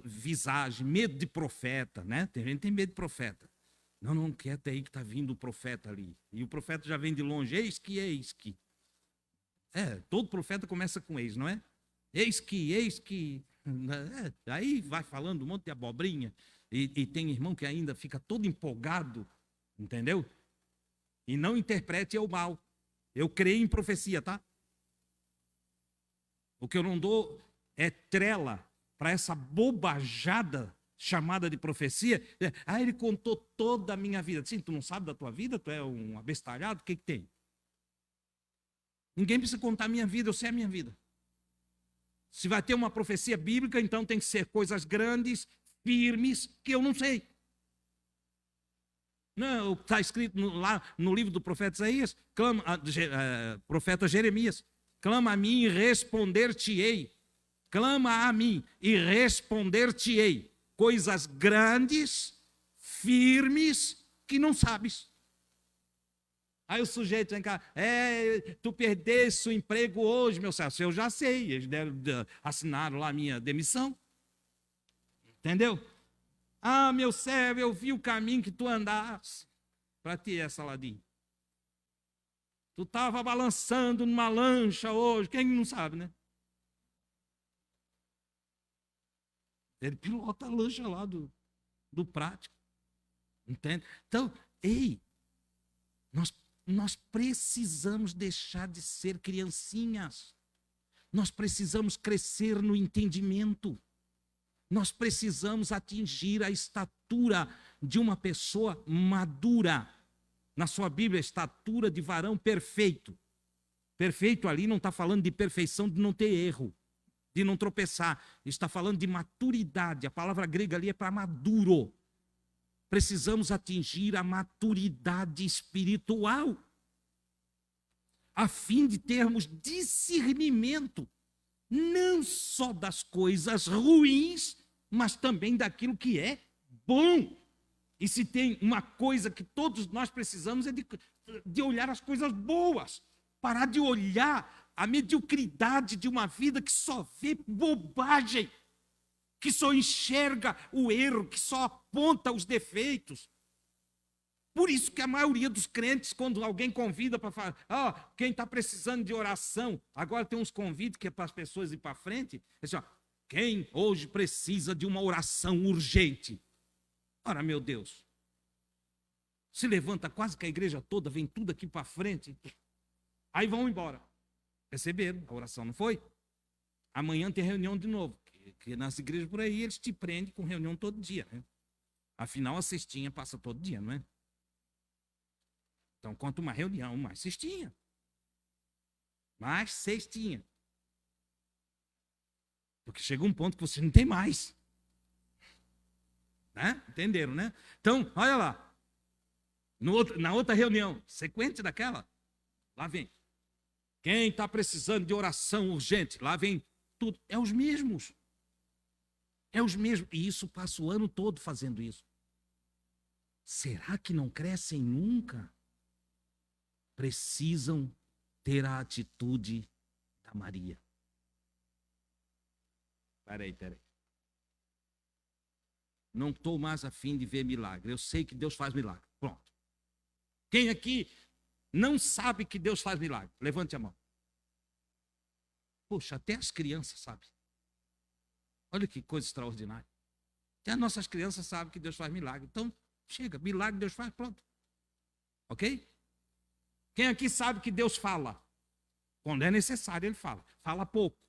S1: visagem, medo de profeta, né? Tem gente que tem medo de profeta. Não, quieta aí que está vindo o profeta ali. E o profeta já vem de longe, eis que, eis que. Todo profeta começa com eis, não é? Eis que. Aí vai falando um monte de abobrinha. E tem irmão que ainda fica todo empolgado, entendeu? E não interprete o mal. Eu creio em profecia, tá? O que eu não dou é trela para essa bobajada chamada de profecia. Ele contou toda a minha vida. Sim, tu não sabe da tua vida? Tu é um abestalhado? O que tem? Ninguém precisa contar a minha vida, eu sei a minha vida. Se vai ter uma profecia bíblica, então tem que ser coisas grandes, firmes, que eu não sei. Não, está escrito lá no livro do profeta Isaías, profeta Jeremias, clama a mim e responder-te-ei. Clama a mim e responder-te-ei. Coisas grandes, firmes, que não sabes. Aí o sujeito vem cá, tu perdeste o emprego hoje, meu servo. Eu já sei, eles assinaram lá a minha demissão. Entendeu? Meu servo, eu vi o caminho que tu andaste para ti, essa ladinha. Tu estava balançando numa lancha hoje, quem não sabe, né? Ele pilota a lancha lá do prático. Entende? Então, nós precisamos deixar de ser criancinhas. Nós precisamos crescer no entendimento. Nós precisamos atingir a estatura de uma pessoa madura. Na sua Bíblia, estatura de varão perfeito. Perfeito ali não está falando de perfeição, de não ter erro, de não tropeçar. Está falando de maturidade. A palavra grega ali é para maduro. Precisamos atingir a maturidade espiritual, a fim de termos discernimento, não só das coisas ruins, mas também daquilo que é bom. E se tem uma coisa que todos nós precisamos é de olhar as coisas boas, parar de olhar a mediocridade de uma vida que só vê bobagem, que só enxerga o erro, que só aponta os defeitos. Por isso que a maioria dos crentes, quando alguém convida para falar, quem está precisando de oração, agora tem uns convites que é para as pessoas ir para frente, assim, quem hoje precisa de uma oração urgente? Ora, meu Deus, se levanta quase que a igreja toda, vem tudo aqui para frente, aí vão embora. Receberam, a oração não foi? Amanhã tem reunião de novo, que nas igrejas por aí eles te prendem com reunião todo dia, né? Afinal, a cestinha passa todo dia, não é? Então, quanto uma reunião, mais cestinha. Mais cestinha. Porque chega um ponto que você não tem mais. Né? Entenderam, né? Então, olha lá. Na outra reunião, sequente daquela, lá vem. Quem está precisando de oração urgente? Lá vem tudo. É os mesmos. É os mesmos. E isso passa o ano todo fazendo isso. Será que não crescem nunca? Precisam ter a atitude da Maria. Peraí. Não estou mais a fim de ver milagre. Eu sei que Deus faz milagre. Pronto. Quem aqui não sabe que Deus faz milagre? Levante a mão. Poxa, até as crianças sabem. Olha que coisa extraordinária. Até as nossas crianças sabem que Deus faz milagre. Então, chega, milagre Deus faz, pronto. Ok? Quem aqui sabe que Deus fala? Quando é necessário, Ele fala. Fala pouco.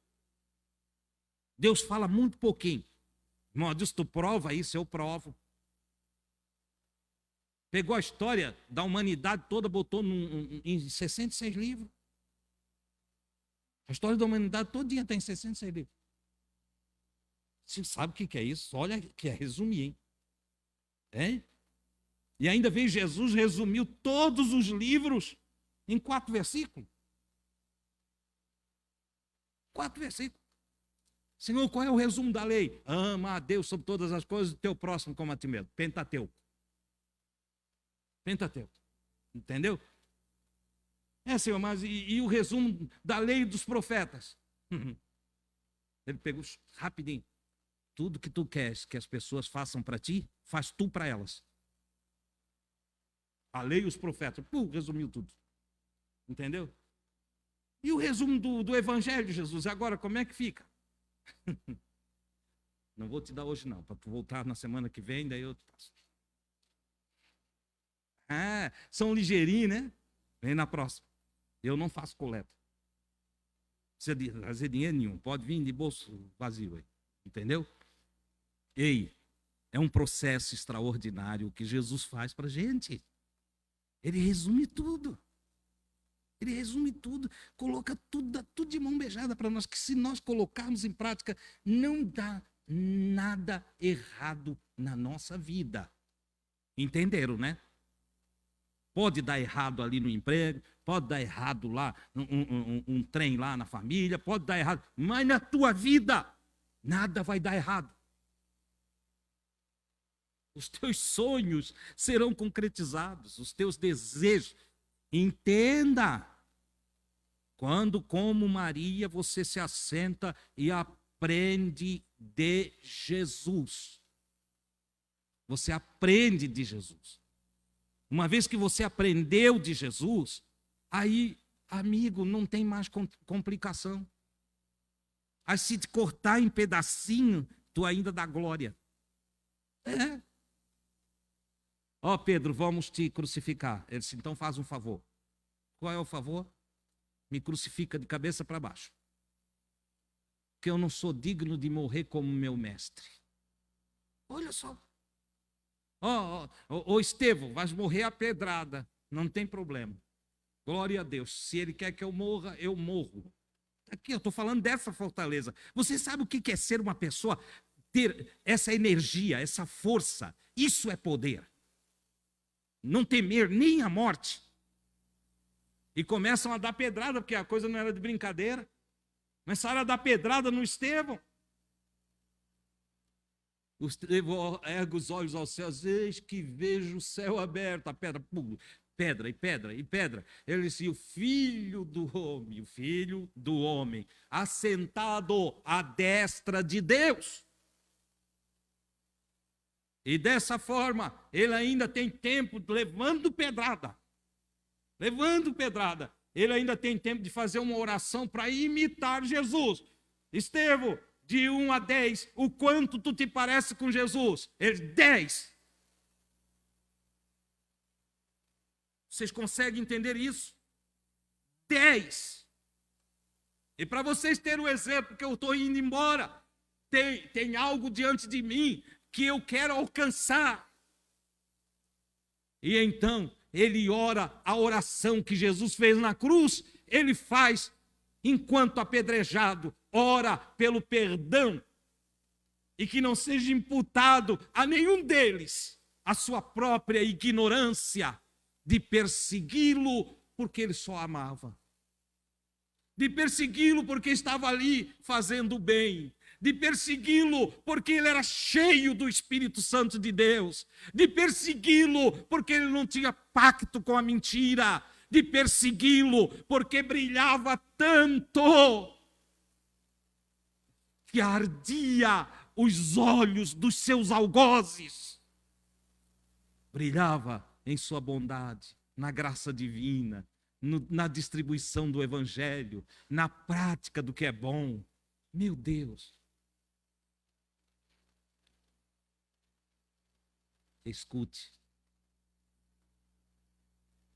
S1: Deus fala muito pouquinho. Irmão, Deus, tu prova isso, eu provo. Pegou a história da humanidade toda, botou em 66 livros. A história da humanidade todinha está em 66 livros. Você sabe o que é isso? Olha que é resumir, hein? É? E ainda veio Jesus, resumiu todos os livros em 4 versículos. 4 versículos. Senhor, qual é o resumo da lei? Ama a Deus sobre todas as coisas e teu próximo como a ti mesmo. Pentateuco. Pentateuco. Entendeu? Senhor, mas e o resumo da lei e dos profetas? Ele pegou rapidinho. Tudo que tu queres que as pessoas façam para ti, faz tu para elas. A lei e os profetas. Resumiu tudo. Entendeu? E o resumo do Evangelho de Jesus? Agora, como é que fica? Não vou te dar hoje não, para tu voltar na semana que vem, daí eu te passo. São ligeirinhos, né? Vem na próxima. Eu não faço coleta. Não precisa trazer dinheiro nenhum. Pode vir de bolso vazio aí. Entendeu? Ei, é um processo extraordinário que Jesus faz para a gente. Ele resume tudo. Ele resume tudo, coloca tudo, dá tudo de mão beijada para nós, que se nós colocarmos em prática, não dá nada errado na nossa vida. Entenderam, né? Pode dar errado ali no emprego, pode dar errado lá, um trem lá na família, pode dar errado, mas na tua vida, nada vai dar errado. Os teus sonhos serão concretizados, os teus desejos. Entenda. Quando, como Maria, você se assenta e aprende de Jesus. Você aprende de Jesus. Uma vez que você aprendeu de Jesus, aí, amigo, não tem mais complicação. Aí se te cortar em pedacinho, tu ainda dá glória. Pedro, vamos te crucificar. Ele disse, então faz um favor. Qual é o favor? Me crucifica de cabeça para baixo. Porque eu não sou digno de morrer como meu mestre. Olha só. Estevão, vais morrer a pedrada. Não tem problema. Glória a Deus. Se ele quer que eu morra, eu morro. Aqui eu estou falando dessa fortaleza. Você sabe o que é ser uma pessoa, ter essa energia, essa força? Isso é poder. Não temer nem a morte. E começam a dar pedrada, porque a coisa não era de brincadeira. Começaram a dar pedrada no Estevão. O Estevão ergue os olhos aos céus, eis que vejo o céu aberto, a pedra, pedra e pedra e pedra. Ele disse, o filho do homem, assentado à destra de Deus. E dessa forma, ele ainda tem tempo, levando pedrada. Ele ainda tem tempo de fazer uma oração para imitar Jesus. Estevão, de 1 a 10, o quanto tu te parece com Jesus? Ele, 10. Vocês conseguem entender isso? 10. E para vocês terem um exemplo, que eu estou indo embora, tem algo diante de mim que eu quero alcançar. E então, ele ora a oração que Jesus fez na cruz, ele faz enquanto apedrejado, ora pelo perdão, e que não seja imputado a nenhum deles a sua própria ignorância de persegui-lo porque ele só amava, de persegui-lo porque estava ali fazendo o bem, de persegui-lo porque ele era cheio do Espírito Santo de Deus, de persegui-lo porque ele não tinha pacto com a mentira, de persegui-lo porque brilhava tanto que ardia os olhos dos seus algozes. Brilhava em sua bondade, na graça divina, na distribuição do Evangelho, na prática do que é bom. Meu Deus. Escute.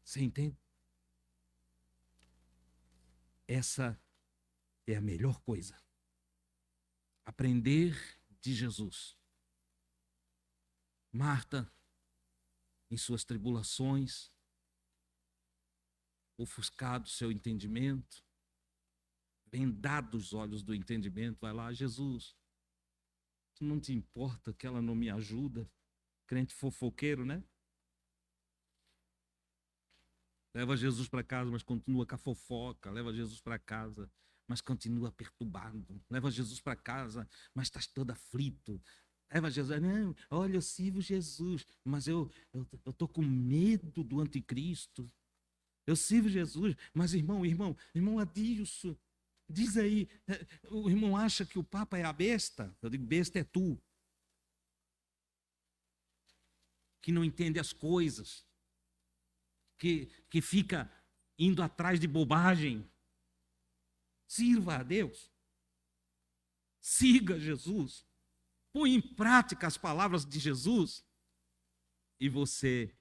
S1: Você entende? Essa é a melhor coisa. Aprender de Jesus. Marta, em suas tribulações, ofuscado seu entendimento, vendado os olhos do entendimento, vai lá, Jesus, tu não te importa que ela não me ajuda? Crente fofoqueiro, né? Leva Jesus para casa, mas continua com a fofoca. Leva Jesus para casa, mas continua perturbado. Leva Jesus para casa, mas está todo aflito. Leva Jesus, não, olha, eu sirvo Jesus, mas eu estou com medo do anticristo. Eu sirvo Jesus, mas irmão Adilson, diz aí, o irmão acha que o Papa é a besta? Eu digo, besta é tu, que não entende as coisas, que fica indo atrás de bobagem. Sirva a Deus, siga Jesus, põe em prática as palavras de Jesus e você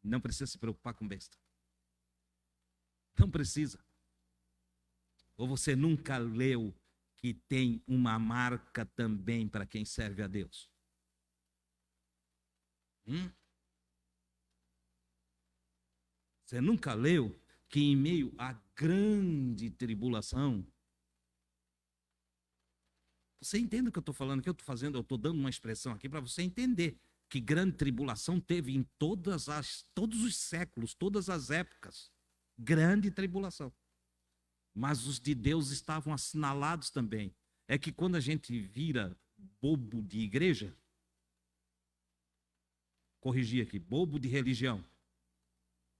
S1: não precisa se preocupar com besta. Não precisa. Ou você nunca leu que tem uma marca também para quem serve a Deus? Você nunca leu que em meio à grande tribulação, você entende o que eu estou falando, o que eu estou fazendo? Eu estou dando uma expressão aqui para você entender que grande tribulação teve em todos os séculos, todas as épocas. Grande tribulação. Mas os de Deus estavam assinalados também. É que quando a gente vira bobo de igreja, corrigir aqui, bobo de religião,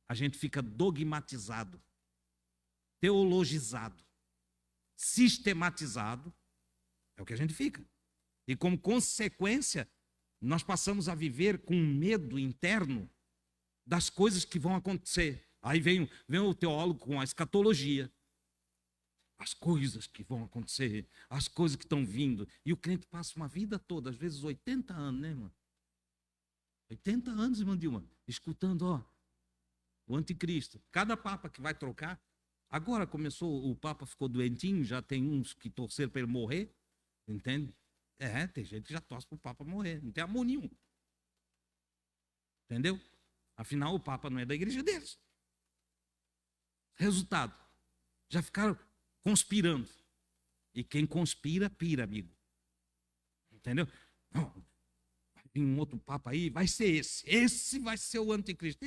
S1: a gente fica dogmatizado, teologizado, sistematizado, é o que a gente fica. E como consequência, nós passamos a viver com medo interno das coisas que vão acontecer. Aí vem o teólogo com a escatologia, as coisas que vão acontecer, as coisas que estão vindo. E o crente passa uma vida toda, às vezes 80 anos, né, irmão? 80 anos, irmã Dilma, escutando, o anticristo. Cada papa que vai trocar, agora começou, o papa ficou doentinho, já tem uns que torceram para ele morrer, entende? Tem gente que já torce para o papa morrer, não tem amor nenhum. Entendeu? Afinal, o papa não é da igreja deles. Resultado, já ficaram conspirando. E quem conspira, pira, amigo. Entendeu? Não, vai vir um outro papa aí, vai ser esse. Esse vai ser o anticristo.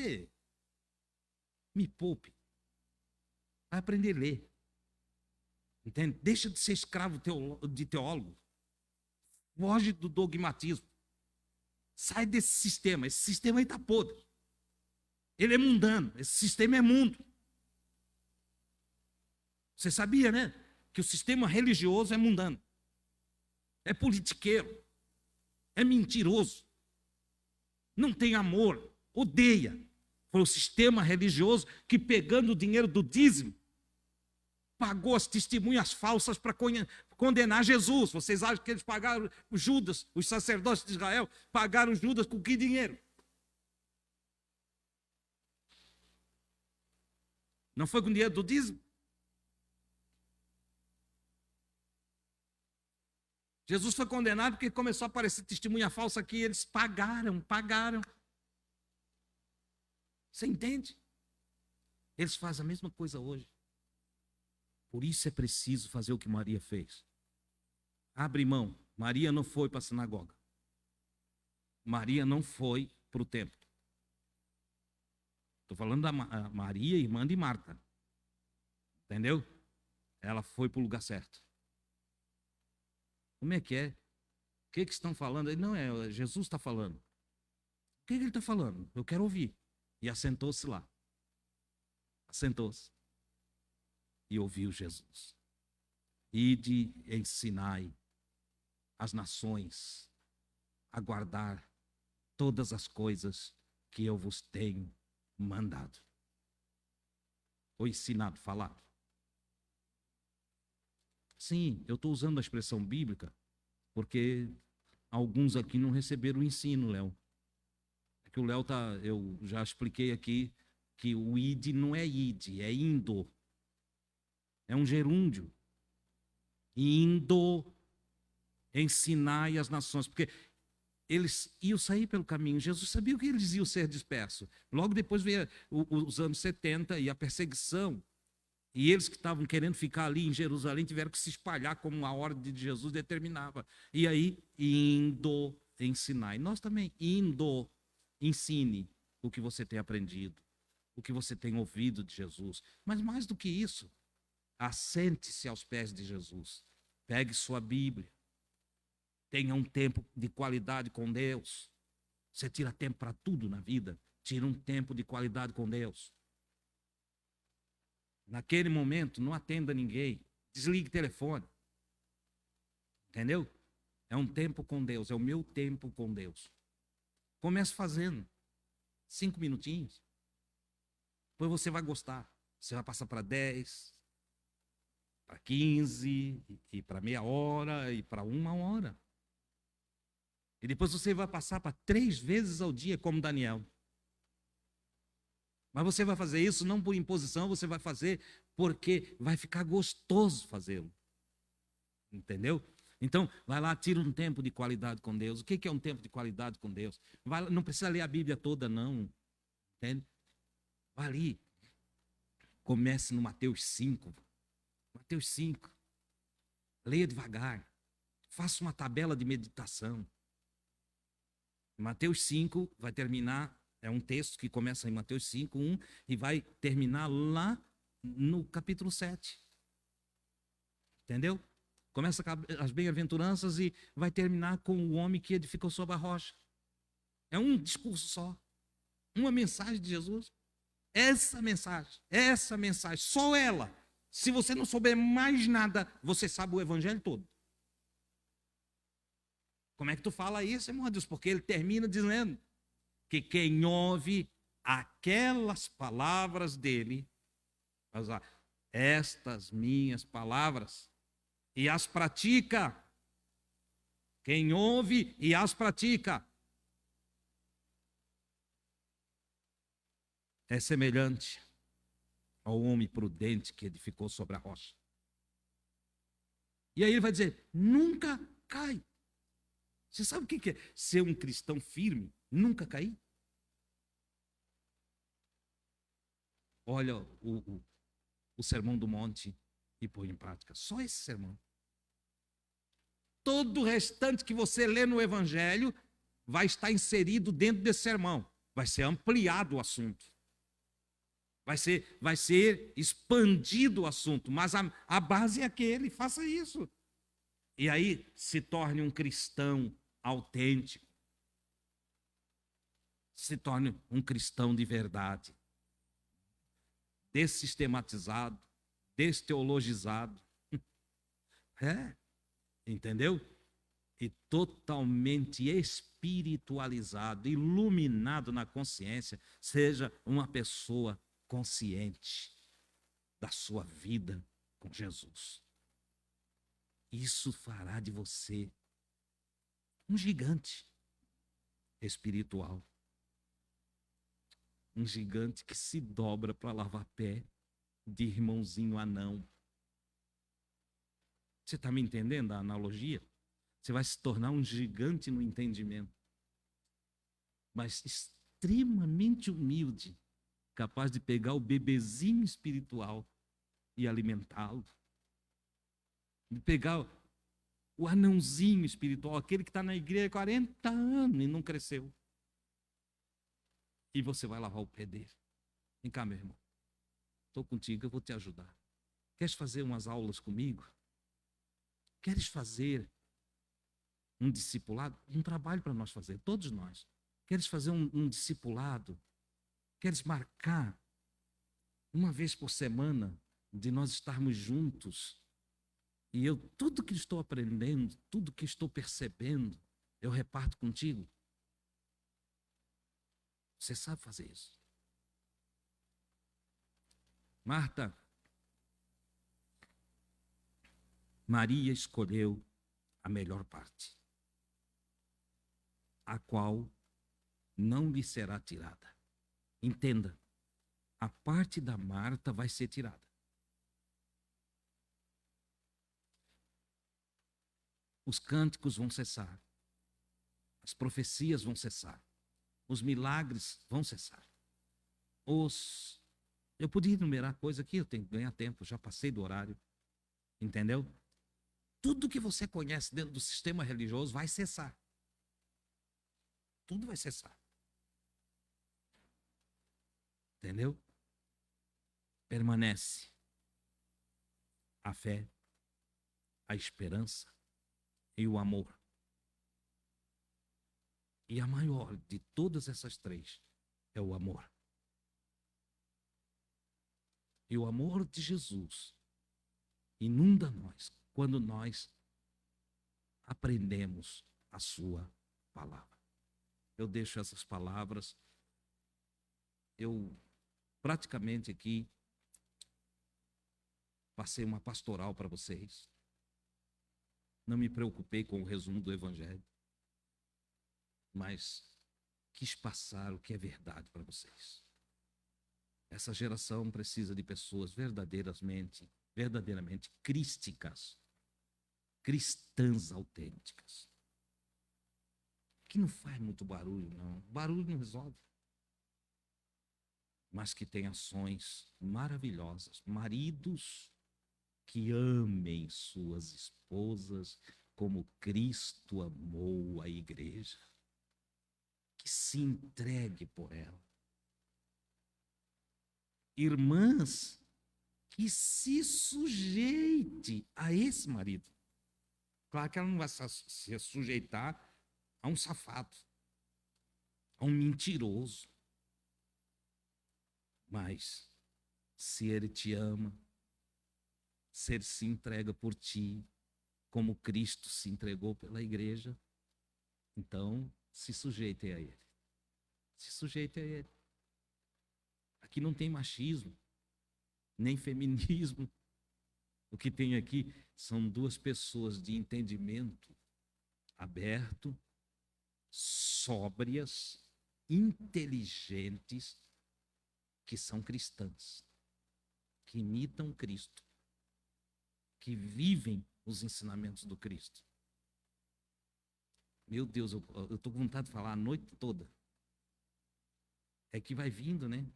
S1: Me poupe. Vai aprender a ler. Entende? Deixa de ser escravo de teólogo. Foge do dogmatismo. Sai desse sistema. Esse sistema aí está podre. Ele é mundano. Esse sistema é mundo. Você sabia, né? Que o sistema religioso é mundano. É politiqueiro. É mentiroso. Não tem amor. Odeia. Foi o sistema religioso que, pegando o dinheiro do dízimo, pagou as testemunhas falsas para condenar Jesus. Vocês acham que eles pagaram Judas, os sacerdotes de Israel, pagaram Judas com que dinheiro? Não foi com dinheiro do dízimo? Jesus foi condenado porque começou a aparecer testemunha falsa aqui, eles pagaram. Você entende? Eles fazem a mesma coisa hoje. Por isso é preciso fazer o que Maria fez. Abre mão. Maria não foi para a sinagoga. Maria não foi para o templo. Estou falando da Maria, irmã de Marta. Entendeu? Ela foi para o lugar certo. Como é que é? O que estão falando? Não, Jesus está falando. O que ele está falando? Eu quero ouvir. E assentou-se lá. Assentou-se. E ouviu Jesus. Ide, ensinai as nações a guardar todas as coisas que eu vos tenho mandado. Ou ensinado, falado. Sim, eu estou usando a expressão bíblica porque alguns aqui não receberam o ensino, Léo. Que o Léo eu já expliquei aqui que o id não é id, é indo. É um gerúndio. Indo, ensinai as nações. Porque eles iam sair pelo caminho. Jesus sabia que eles iam ser dispersos. Logo depois veio os anos 70 e a perseguição. E eles que estavam querendo ficar ali em Jerusalém tiveram que se espalhar como a ordem de Jesus determinava. E aí, indo, ensinai. Nós também, indo, ensine o que você tem aprendido, o que você tem ouvido de Jesus. Mas mais do que isso, assente-se aos pés de Jesus. Pegue sua Bíblia. Tenha um tempo de qualidade com Deus. Você tira tempo para tudo na vida. Tira um tempo de qualidade com Deus. Naquele momento, não atenda ninguém. Desligue o telefone. Entendeu? É um tempo com Deus, é o meu tempo com Deus. Comece fazendo 5 minutinhos. Depois você vai gostar. Você vai passar para 10, para 15, e para meia hora, e para 1 hora. E depois você vai passar para 3 vezes ao dia, como Daniel. Mas você vai fazer isso não por imposição, você vai fazer porque vai ficar gostoso fazê-lo. Entendeu? Então, vai lá, tira um tempo de qualidade com Deus. O que é um tempo de qualidade com Deus? Vai, não precisa ler a Bíblia toda, não. Entende? Vai ali. Comece no Mateus 5. Mateus 5. Leia devagar. Faça uma tabela de meditação. Mateus 5 vai terminar, é um texto que começa em Mateus 5, 1, e vai terminar lá no capítulo 7. Entendeu? Começa com as bem-aventuranças e vai terminar com o homem que edificou sobre a rocha. É um discurso só. Uma mensagem de Jesus. Essa mensagem, só ela. Se você não souber mais nada, você sabe o evangelho todo. Como é que tu fala isso, irmão Deus? Porque ele termina dizendo que quem ouve aquelas palavras dele, vai usar, estas minhas palavras, e as pratica. Quem ouve e as pratica é semelhante ao homem prudente que edificou sobre a rocha. E aí ele vai dizer, nunca cai. Você sabe o que é ser um cristão firme? Nunca cair? Olha o Sermão do Monte e põe em prática. Só esse sermão. Todo o restante que você lê no Evangelho vai estar inserido dentro desse sermão. Vai ser ampliado o assunto. Vai ser expandido o assunto. Mas a base é aquele, faça isso. E aí se torne um cristão autêntico. Se torne um cristão de verdade. Dessistematizado, desteologizado. Entendeu? E totalmente espiritualizado, iluminado na consciência. Seja uma pessoa consciente da sua vida com Jesus. Isso fará de você um gigante espiritual. Um gigante que se dobra para lavar pé de irmãozinho anão. Você está me entendendo a analogia? Você vai se tornar um gigante no entendimento, mas extremamente humilde, capaz de pegar o bebezinho espiritual e alimentá-lo. De pegar o anãozinho espiritual, aquele que está na igreja há 40 anos e não cresceu. E você vai lavar o pé dele. Vem cá, meu irmão. Estou contigo, eu vou te ajudar. Queres fazer umas aulas comigo? Queres fazer um discipulado? Um trabalho para nós fazer, todos nós. Queres fazer um discipulado? Queres marcar uma vez por semana de nós estarmos juntos? E eu, tudo que estou aprendendo, tudo que estou percebendo, eu reparto contigo. Você sabe fazer isso. Marta, Maria escolheu a melhor parte, a qual não lhe será tirada. Entenda, a parte da Marta vai ser tirada. Os cânticos vão cessar, as profecias vão cessar, os milagres vão cessar. Eu podia enumerar coisa aqui, eu tenho que ganhar tempo, já passei do horário, entendeu? Tudo que você conhece dentro do sistema religioso vai cessar. Tudo vai cessar. Entendeu? Permanece a fé, a esperança e o amor. E a maior de todas essas três é o amor. E o amor de Jesus inunda nós quando nós aprendemos a sua palavra. Eu deixo essas palavras. Eu praticamente aqui passei uma pastoral para vocês. Não me preocupei com o resumo do Evangelho, mas quis passar o que é verdade para vocês. Essa geração precisa de pessoas verdadeiramente crísticas, cristãs autênticas, que não faz muito barulho, não. Barulho não resolve. Mas que tem ações maravilhosas, maridos que amem suas esposas como Cristo amou a igreja, que se entregue por ela. Irmãs, que se sujeite a esse marido. Claro que ela não vai se sujeitar a um safado, a um mentiroso. Mas, se ele te ama, se ele se entrega por ti, como Cristo se entregou pela igreja, então se sujeite a ele. Se sujeite a ele. Aqui não tem machismo, nem feminismo. O que tem aqui são duas pessoas de entendimento aberto, sóbrias, inteligentes, que são cristãs, que imitam Cristo, que vivem os ensinamentos do Cristo. Meu Deus, eu estou com vontade de falar a noite toda. É que vai vindo, né?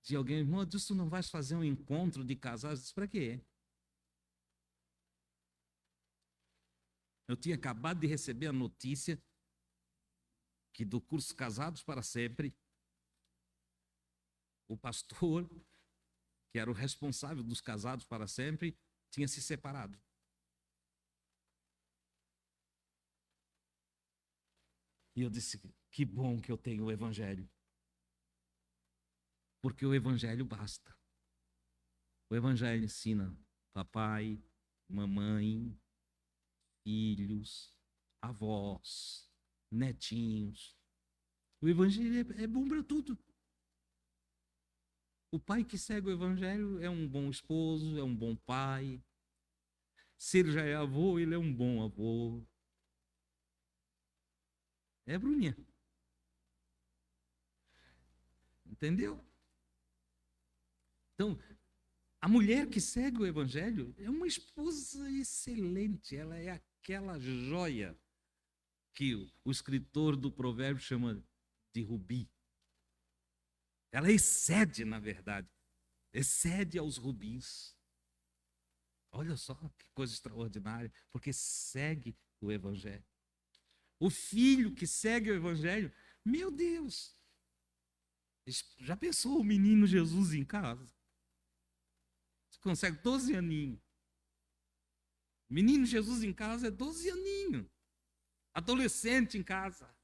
S1: Se alguém, irmão, tu não vais fazer um encontro de casais? Eu disse, para quê? Eu tinha acabado de receber a notícia que do curso Casados para Sempre, o pastor, que era o responsável dos Casados para Sempre, tinha se separado. E eu disse, que bom que eu tenho o Evangelho. Porque o Evangelho basta. O Evangelho ensina papai, mamãe, filhos, avós, netinhos. O Evangelho é bom para tudo. O pai que segue o Evangelho é um bom esposo, é um bom pai. Se ele já é avô, ele é um bom avô. É, Bruninha? Entendeu? Então, a mulher que segue o Evangelho é uma esposa excelente. Ela é aquela joia que o escritor do provérbio chama de rubi. Ela excede, na verdade, excede aos rubis. Olha só que coisa extraordinária, porque segue o Evangelho. O filho que segue o Evangelho, meu Deus! Já pensou o menino Jesus em casa? Você consegue 12 aninhos. Menino Jesus em casa é 12 aninhos. Adolescente em casa.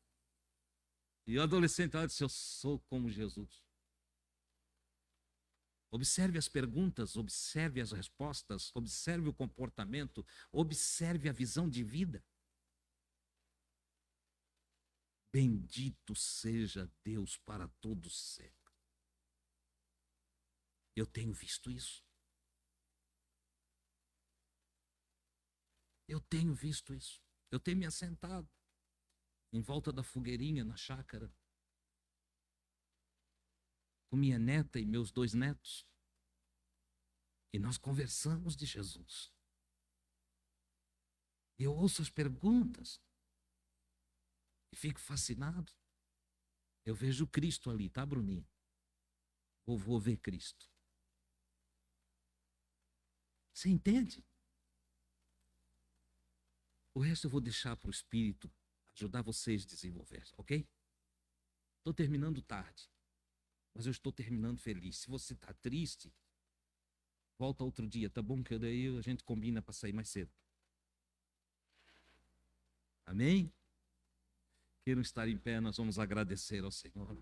S1: E o adolescente olha e diz, eu sou como Jesus. Observe as perguntas, observe as respostas, observe o comportamento, observe a visão de vida. Bendito seja Deus para todos sempre. Eu tenho visto isso. Eu tenho visto isso. Eu tenho me assentado em volta da fogueirinha na chácara com minha neta e meus 2 netos. E nós conversamos de Jesus. Eu ouço as perguntas e fico fascinado. Eu vejo Cristo ali, tá, Bruninha? Vou ver Cristo. Você entende? O resto eu vou deixar para o Espírito ajudar vocês a desenvolver, ok? Estou terminando tarde, mas eu estou terminando feliz. Se você está triste, volta outro dia, tá bom? Que daí a gente combina para sair mais cedo. Amém? Queiram estar em pé, nós vamos agradecer ao Senhor.